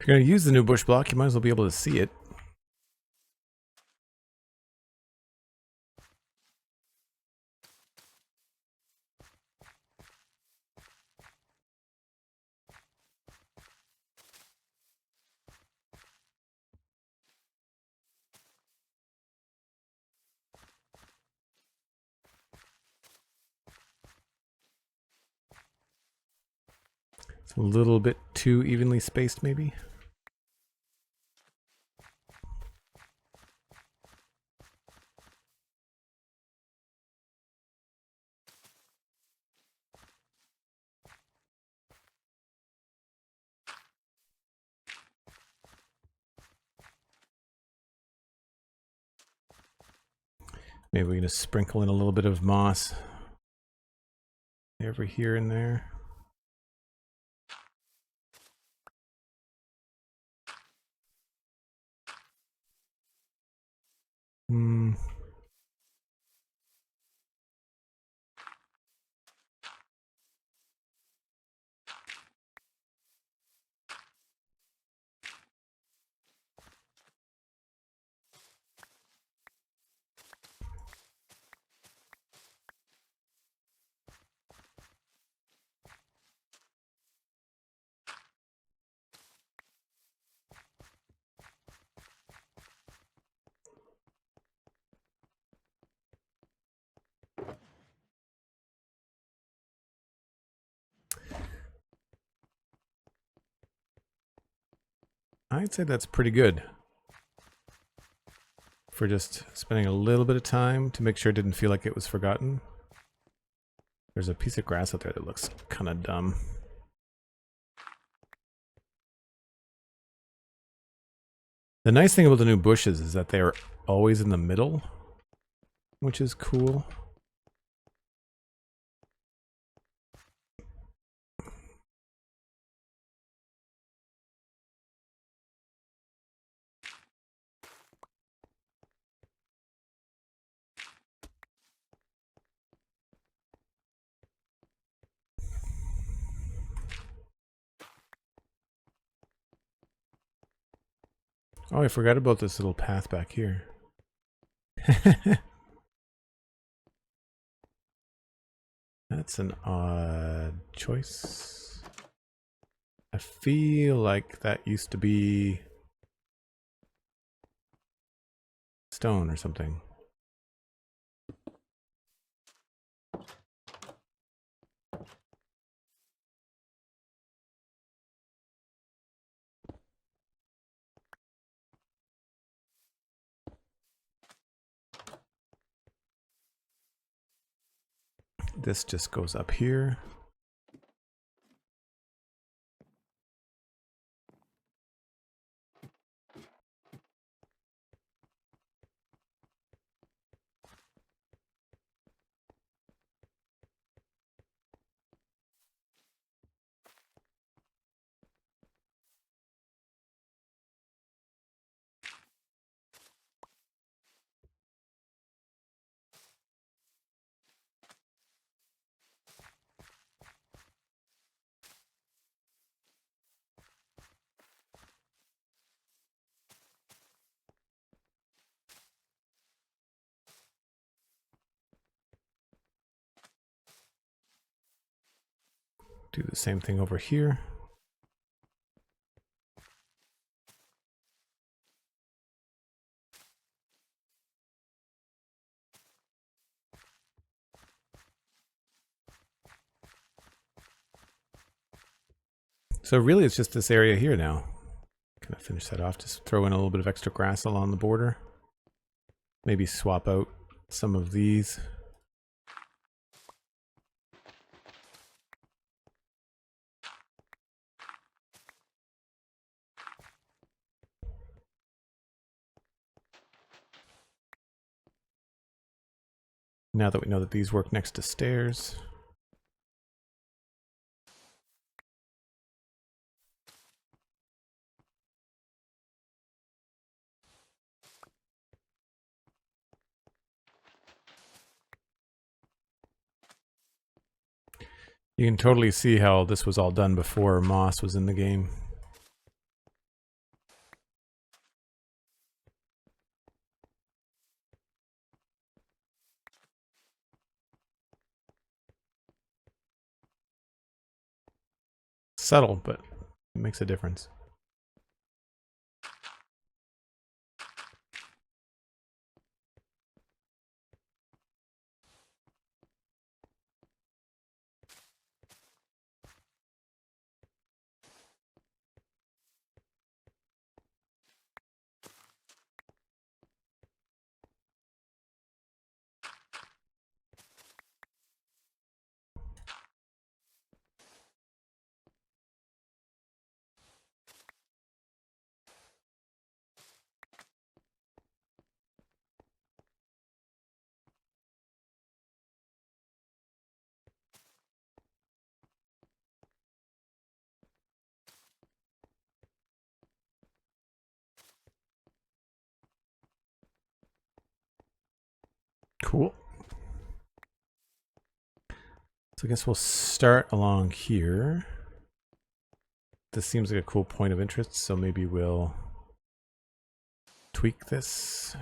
If you're going to use the new bush block, you might as well be able to see it. It's a little bit too evenly spaced, maybe. Maybe we're going to sprinkle in a little bit of moss over here and there. I'd say that's pretty good for just spending a little bit of time to make sure it didn't feel like it was forgotten. There's a piece of grass out there that looks kind of dumb. The nice thing about the new bushes is that they are always in the middle, which is cool. Oh, I forgot about this little path back here. That's an odd choice. I feel like that used to be stone or something. This just goes up here. Do the same thing over here. So really it's just this area here now. Kind of finish that off. Just throw in a little bit of extra grass along the border. Maybe swap out some of these. Now that we know that these work next to stairs. You can totally see how this was all done before moss was in the game. Subtle, but it makes a difference. Cool. So I guess we'll start along here. This seems like a cool point of interest, so maybe we'll tweak this.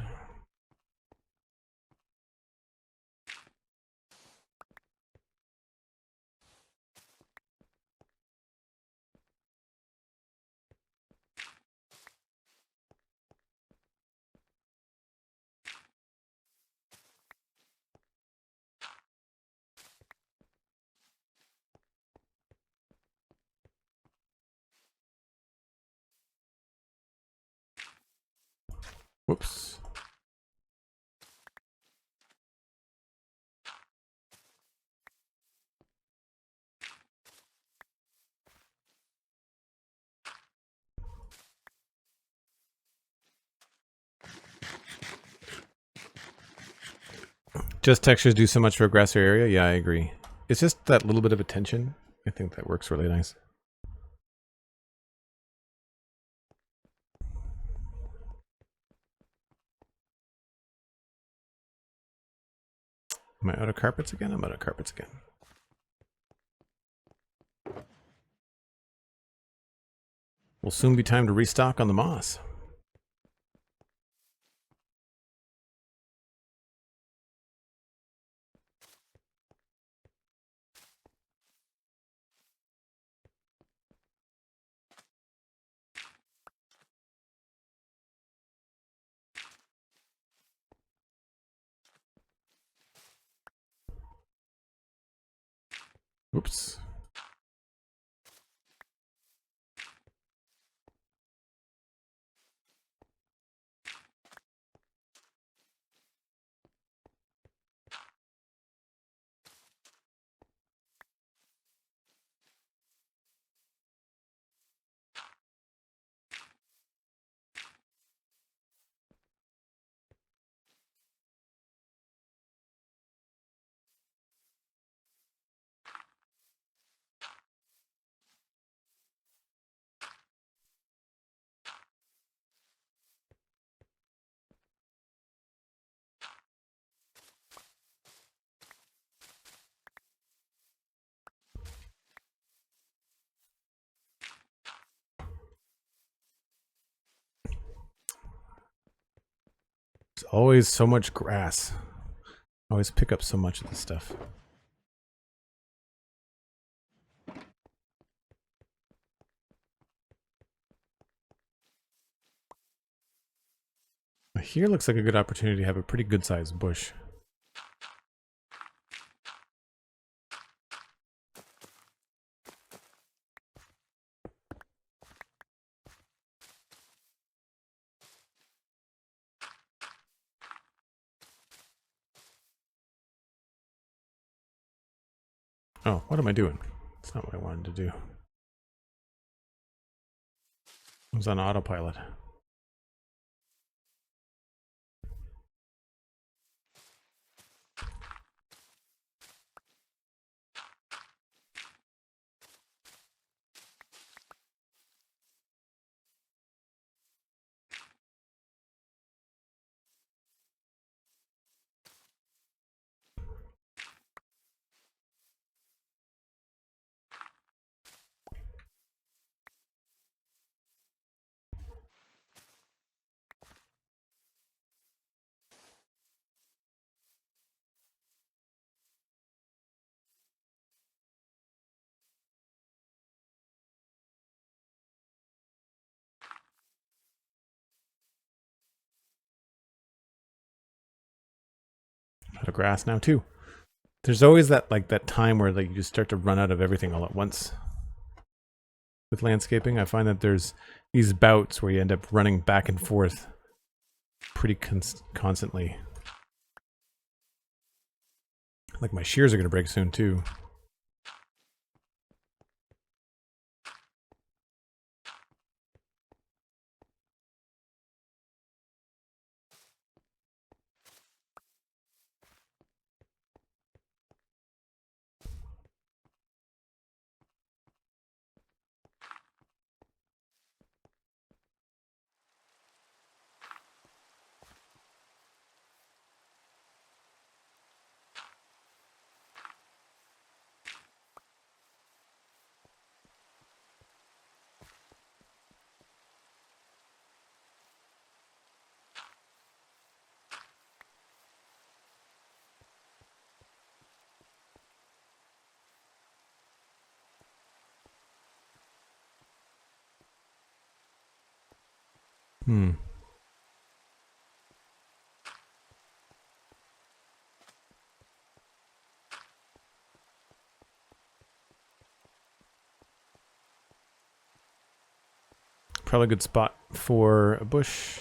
Whoops. Just textures do so much for a grassy area? Yeah, I agree. It's just that little bit of attention. I think that works really nice. Am I out of carpets again? I'm out of carpets again. Will soon be time to restock on the moss. Oops. There's always so much grass. I always pick up so much of this stuff. Here looks like a good opportunity to have a pretty good sized bush. Oh, what am I doing? That's not what I wanted to do. I was on autopilot. Out of grass now too. There's always that that time where you just start to run out of everything all at once. With landscaping, I find that there's these bouts where you end up running back and forth pretty constantly. Like my shears are going to break soon too. Probably a good spot for a bush.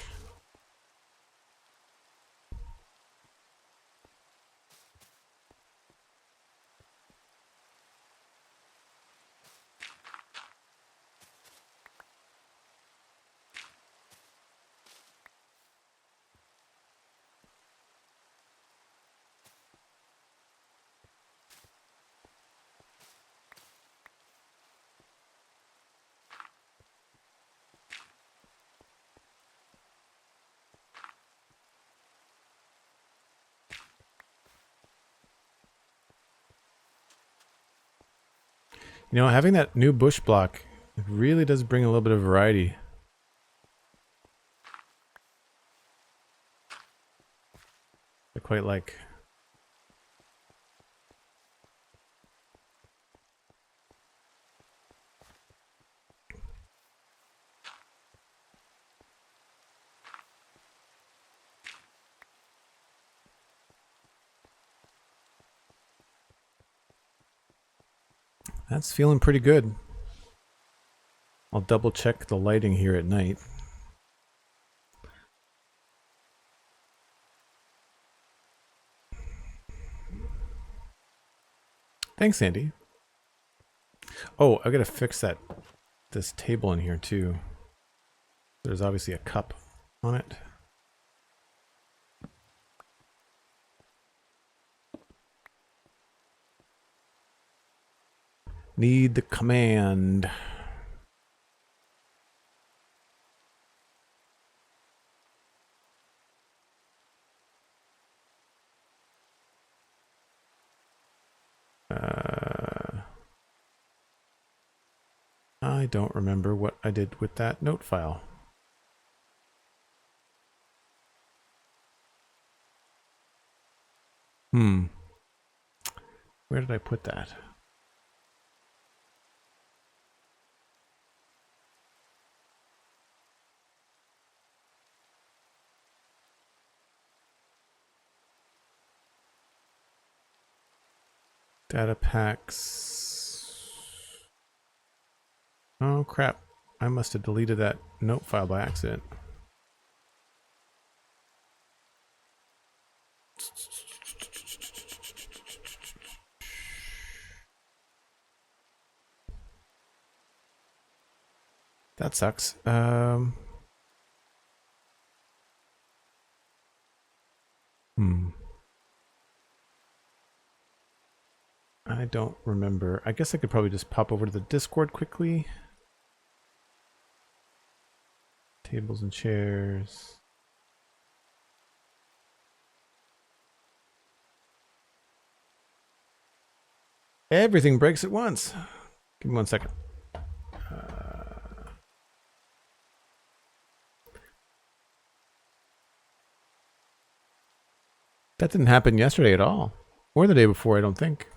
You know, having that new bush block, it really does bring a little bit of variety. I quite like. That's feeling pretty good. I'll double check the lighting here at night. Thanks, Andy. Oh, I gotta fix this table in here too. There's obviously a cup on it. Need the command. I don't remember what I did with that note file. Where did I put that? Data packs. Oh crap. I must have deleted that note file by accident. That sucks. I don't remember. I guess I could probably just pop over to the Discord quickly. Tables and chairs. Everything breaks at once. Give me 1 second. That didn't happen yesterday at all. Or the day before, I don't think.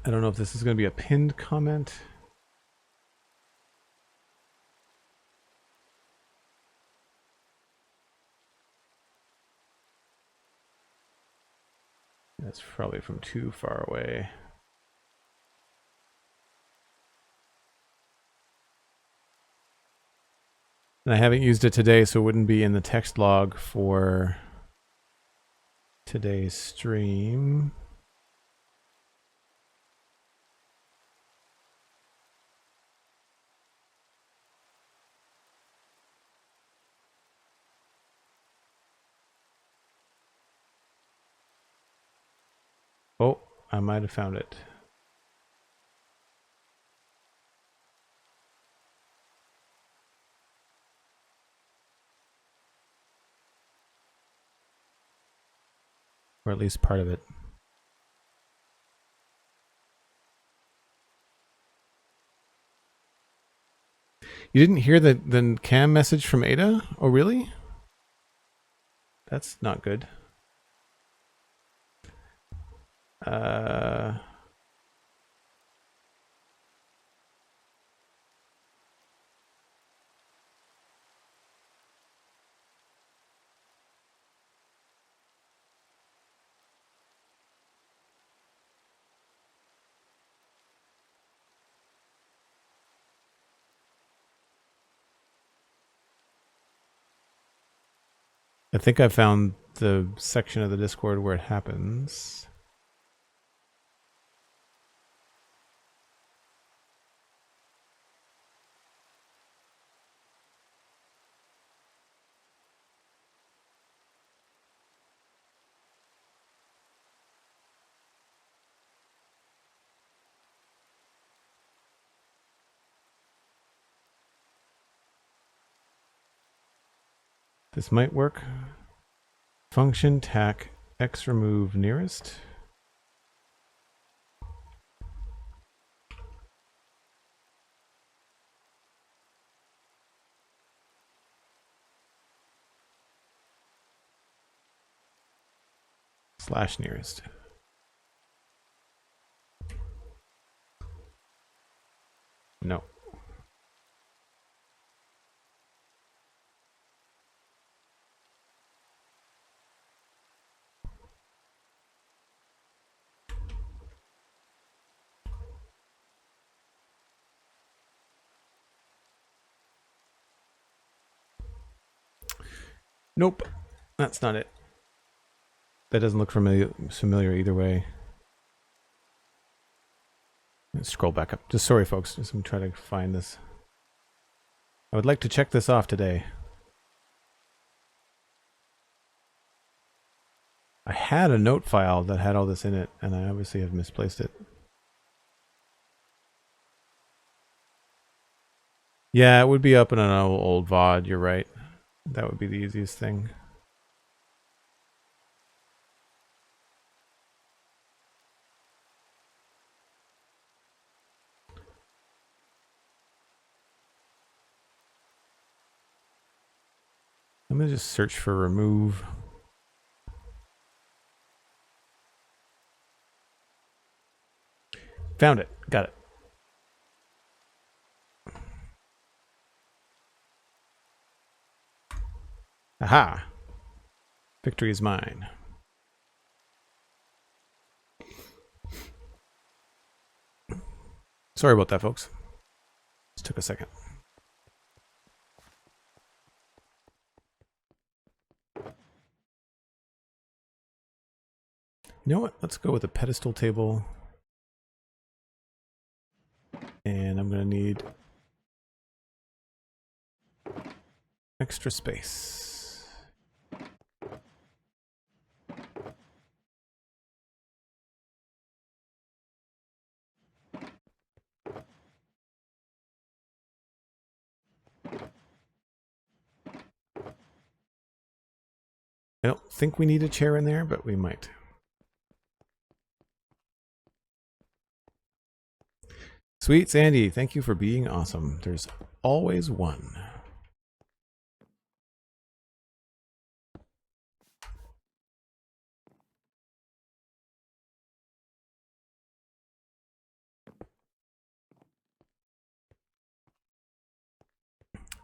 I don't know if this is going to be a pinned comment. That's probably from too far away. And I haven't used it today, so it wouldn't be in the text log for today's stream. Oh, I might have found it. Or at least part of it. You didn't hear the cam message from Ada? Oh, really? That's not good. I think I found the section of the Discord where it happens. This might work. Function tac x remove nearest. Slash nearest. Nope, that's not it. That doesn't look familiar either way. Let's scroll back up. Just sorry, folks. Just I'm trying to find this. I would like to check this off today. I had a note file that had all this in it, and I obviously have misplaced it. Yeah, it would be up in an old VOD, you're right. That would be the easiest thing. I'm going to just search for remove. Found it. Got it. Aha! Victory is mine. Sorry about that, folks. Just took a second. You know what? Let's go with a pedestal table. And I'm going to need extra space. I don't think we need a chair in there, but we might. SweetSandi, thank you for being awesome. There's always one.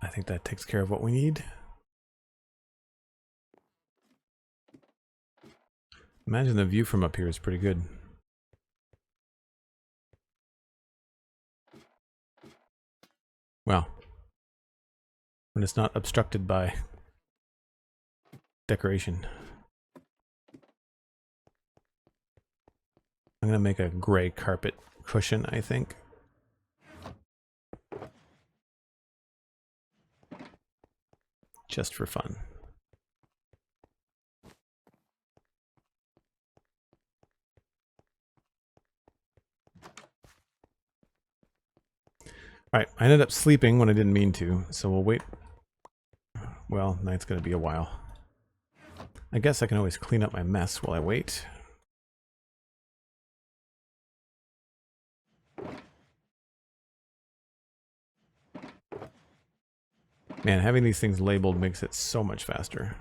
I think that takes care of what we need. Imagine the view from up here is pretty good. Well, when it's not obstructed by decoration. I'm going to make a gray carpet cushion, I think. Just for fun. Alright, I ended up sleeping when I didn't mean to, so we'll wait. Well, night's going to be a while. I guess I can always clean up my mess while I wait. Man, having these things labeled makes it so much faster.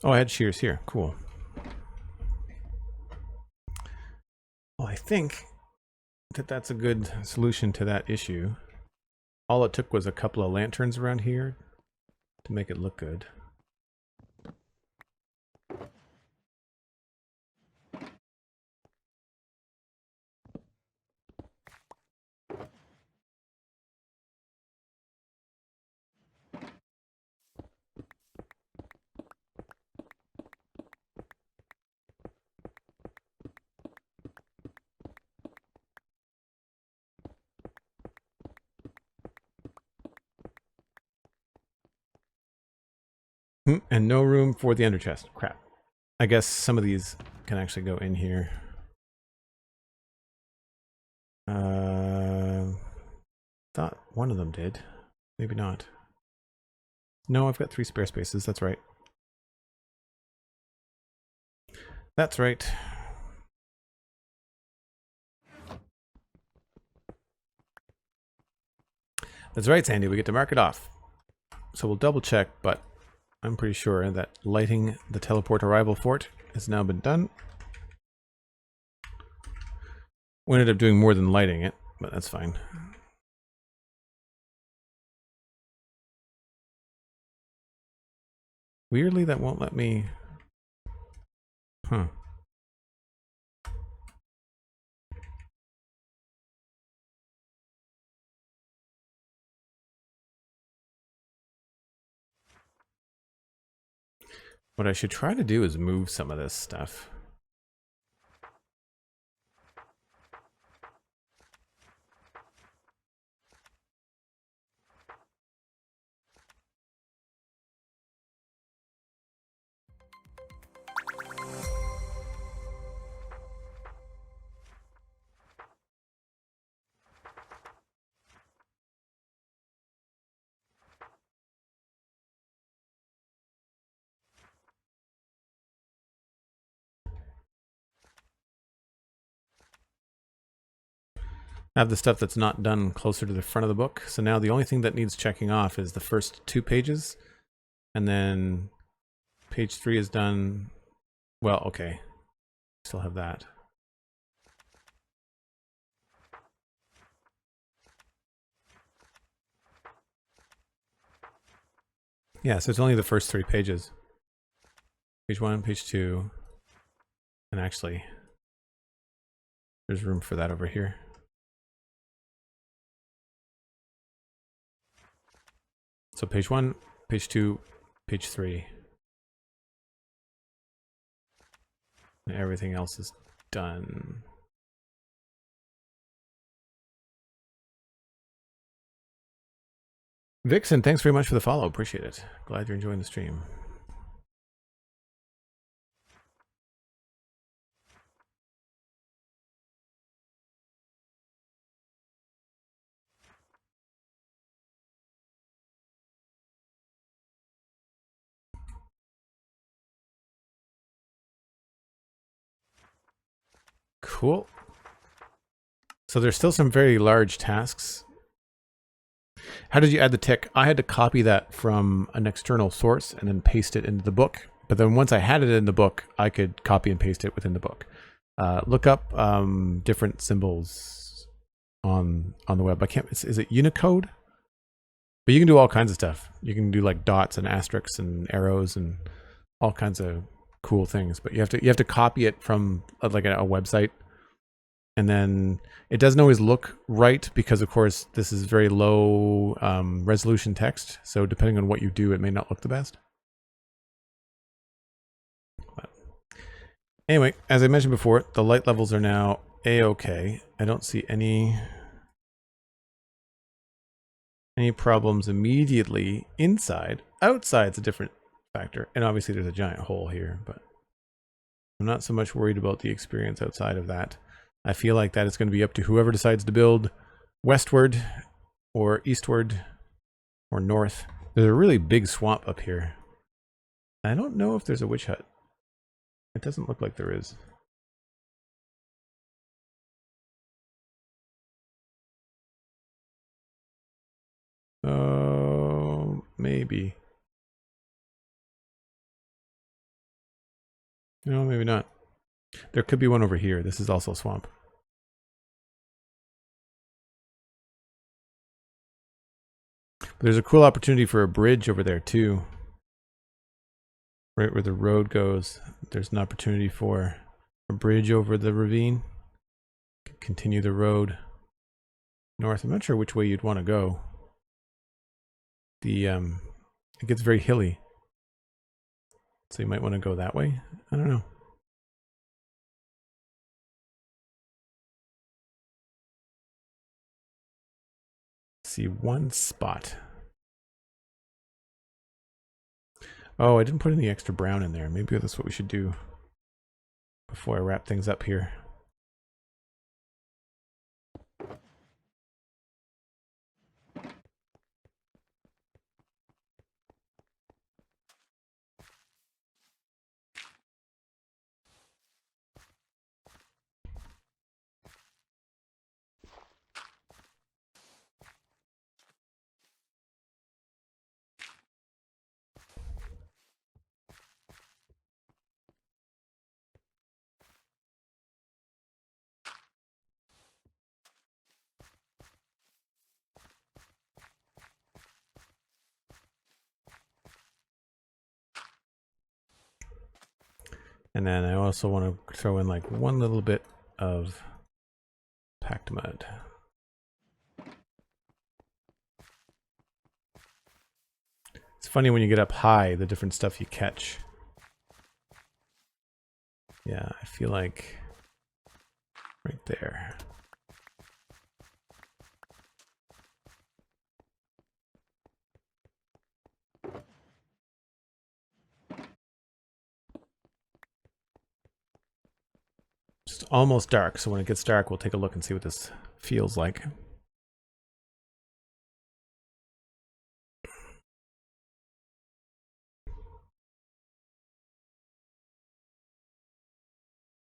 Oh, I had shears here. Cool. Well, I think that that's a good solution to that issue. All it took was a couple of lanterns around here to make it look good. And no room for the ender chest. Crap. I guess some of these can actually go in here. Thought one of them did. Maybe not. No, I've got 3 spare spaces. That's right. That's right. That's right, Sandy. We get to mark it off. So we'll double check, but I'm pretty sure that lighting the teleport arrival fort has now been done. We ended up doing more than lighting it, but that's fine. Weirdly, that won't let me... Huh. What I should try to do is move some of this stuff. I have the stuff that's not done closer to the front of the book. So now the only thing that needs checking off is the first 2 pages. And then page 3 is done. Well, okay. Still have that. Yeah, so it's only the first 3 pages. Page 1, page 2. And actually, there's room for that over here. So page 1, page 2, page 3. And everything else is done. Vixen, thanks very much for the follow. Appreciate it. Glad you're enjoying the stream. Cool. So there's still some very large tasks. How did you add the tick? I had to copy that from an external source and then paste it into the book. But then once I had it in the book, I could copy and paste it within the book. Look up different symbols on the web. I can't. Is it Unicode? But you can do all kinds of stuff. You can do like dots and asterisks and arrows and all kinds of cool things. But you have to copy it from like a website. And then it doesn't always look right because, of course, this is very low resolution text. So depending on what you do, it may not look the best. But anyway, as I mentioned before, the light levels are now A-OK. I don't see any problems immediately inside. Outside's a different factor. And obviously there's a giant hole here, but I'm not so much worried about the experience outside of that. I feel like that is going to be up to whoever decides to build westward or eastward or north. There's a really big swamp up here. I don't know if there's a witch hut. It doesn't look like there is. Oh, maybe. No, maybe not. There could be one over here. This is also a swamp. But there's a cool opportunity for a bridge over there too. Right where the road goes, there's an opportunity for a bridge over the ravine. Continue the road north. I'm not sure which way you'd want to go. It gets very hilly. So you might want to go that way. I don't know. See one spot. Oh, I didn't put any extra brown in there. Maybe that's what we should do before I wrap things up here. And then I also want to throw in like one little bit of packed mud. It's funny when you get up high, the different stuff you catch. Yeah, I feel like right there. It's almost dark, so when it gets dark, we'll take a look and see what this feels like.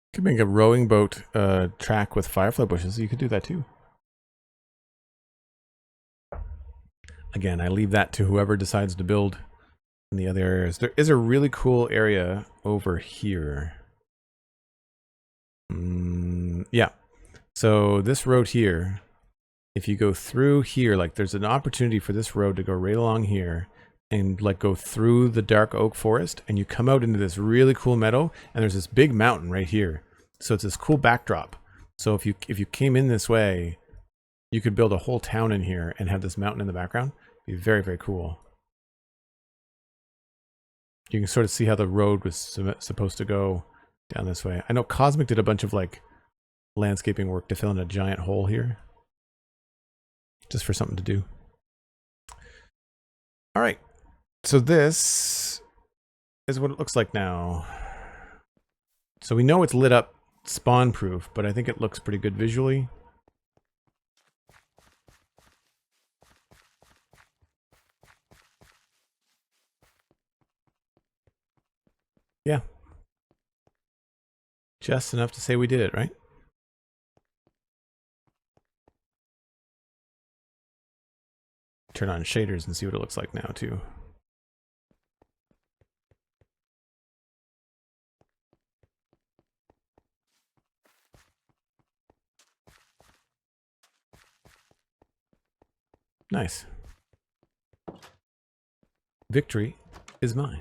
You could make a rowing boat track with firefly bushes. You could do that too. Again, I leave that to whoever decides to build in the other areas. There is a really cool area over here. Yeah. So this road here, if you go through here, like there's an opportunity for this road to go right along here and like go through the dark oak forest, and you come out into this really cool meadow, and there's this big mountain right here. So it's this cool backdrop. So if you came in this way, you could build a whole town in here and have this mountain in the background. It'd be very, very cool. You can sort of see how the road was supposed to go down this way. I know Cosmic did a bunch of like landscaping work to fill in a giant hole here. Just for something to do. All right. So this is what it looks like now. So we know it's lit up spawn proof, but I think it looks pretty good visually. Yeah. Just enough to say we did it, right? Turn on shaders and see what it looks like now too. Nice. Victory is mine.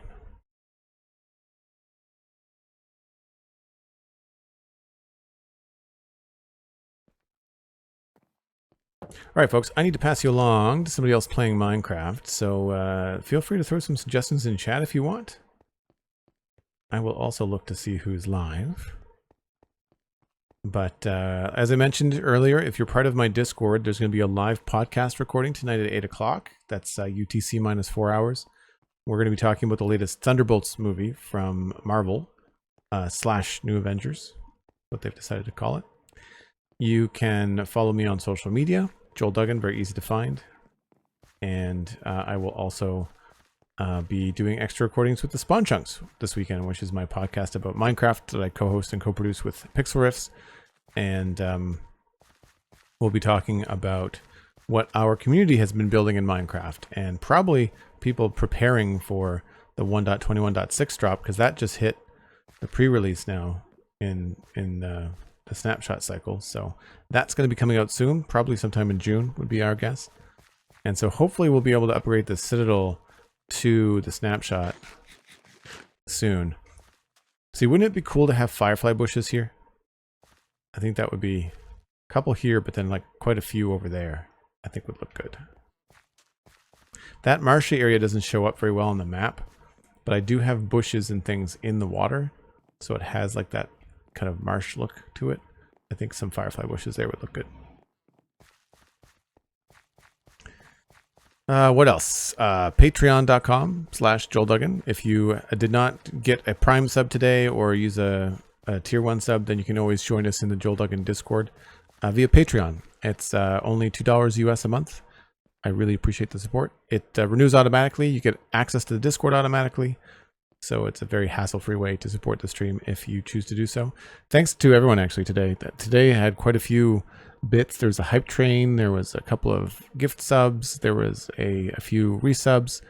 All right, folks, I need to pass you along to somebody else playing Minecraft, so feel free to throw some suggestions in chat if you want. I will also look to see who's live. But as I mentioned earlier, if you're part of my Discord, there's going to be a live podcast recording tonight at 8 o'clock. That's UTC minus 4 hours. We're going to be talking about the latest Thunderbolts movie from Marvel / New Avengers, what they've decided to call it. You can follow me on social media, Joel Duggan, very easy to find. And I will also be doing extra recordings with the Spawn Chunks this weekend, which is my podcast about Minecraft that I co-host and co-produce with Pixel Riffs. And we'll be talking about what our community has been building in Minecraft, and probably people preparing for the 1.21.6 drop, because that just hit the pre-release now in the snapshot cycle. So that's going to be coming out soon, probably sometime in June would be our guess. And so hopefully we'll be able to upgrade the Citadel to the snapshot soon. See, wouldn't it be cool to have firefly bushes here? I think that would be a couple here, but then like quite a few over there. I think would look good. That marshy area doesn't show up very well on the map, but I do have bushes and things in the water, so it has like that kind of marsh look to it. I think some firefly bushes there would look good. What else? Patreon.com/JoelDuggan. If you did not get a Prime sub today or use a Tier 1 sub, then you can always join us in the Joel Duggan Discord via Patreon. It's only $2 US a month. I really appreciate the support. It renews automatically. You get access to the Discord automatically. So it's a very hassle-free way to support the stream if you choose to do so. Thanks to everyone actually today. Today I had quite a few bits. There was a hype train. There was a couple of gift subs. There was a few resubs.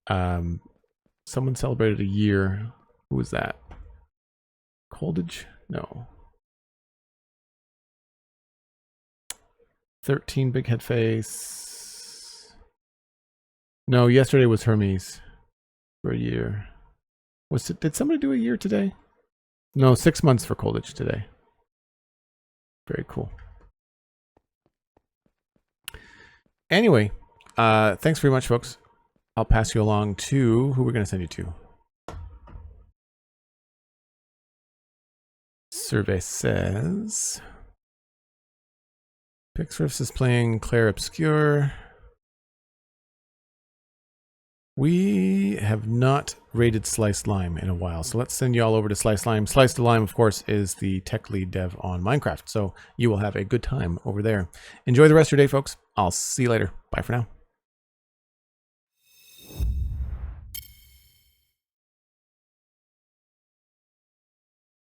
Someone celebrated a year. Who was that? Coldage? No. 13 Big Head Face. No, yesterday was Hermes for a year. Did somebody do a year today? No, 6 months for Colditch today. Very cool. Anyway, thanks very much, folks. I'll pass you along to who we're going to send you to. Survey says Pixriffs is playing Claire Obscure. We have not rated Sliced Lime in a while, so let's send you all over to Sliced Lime. Sliced Lime, of course, is the tech lead dev on Minecraft, so you will have a good time over there. Enjoy the rest of your day, folks. I'll see you later. Bye for now.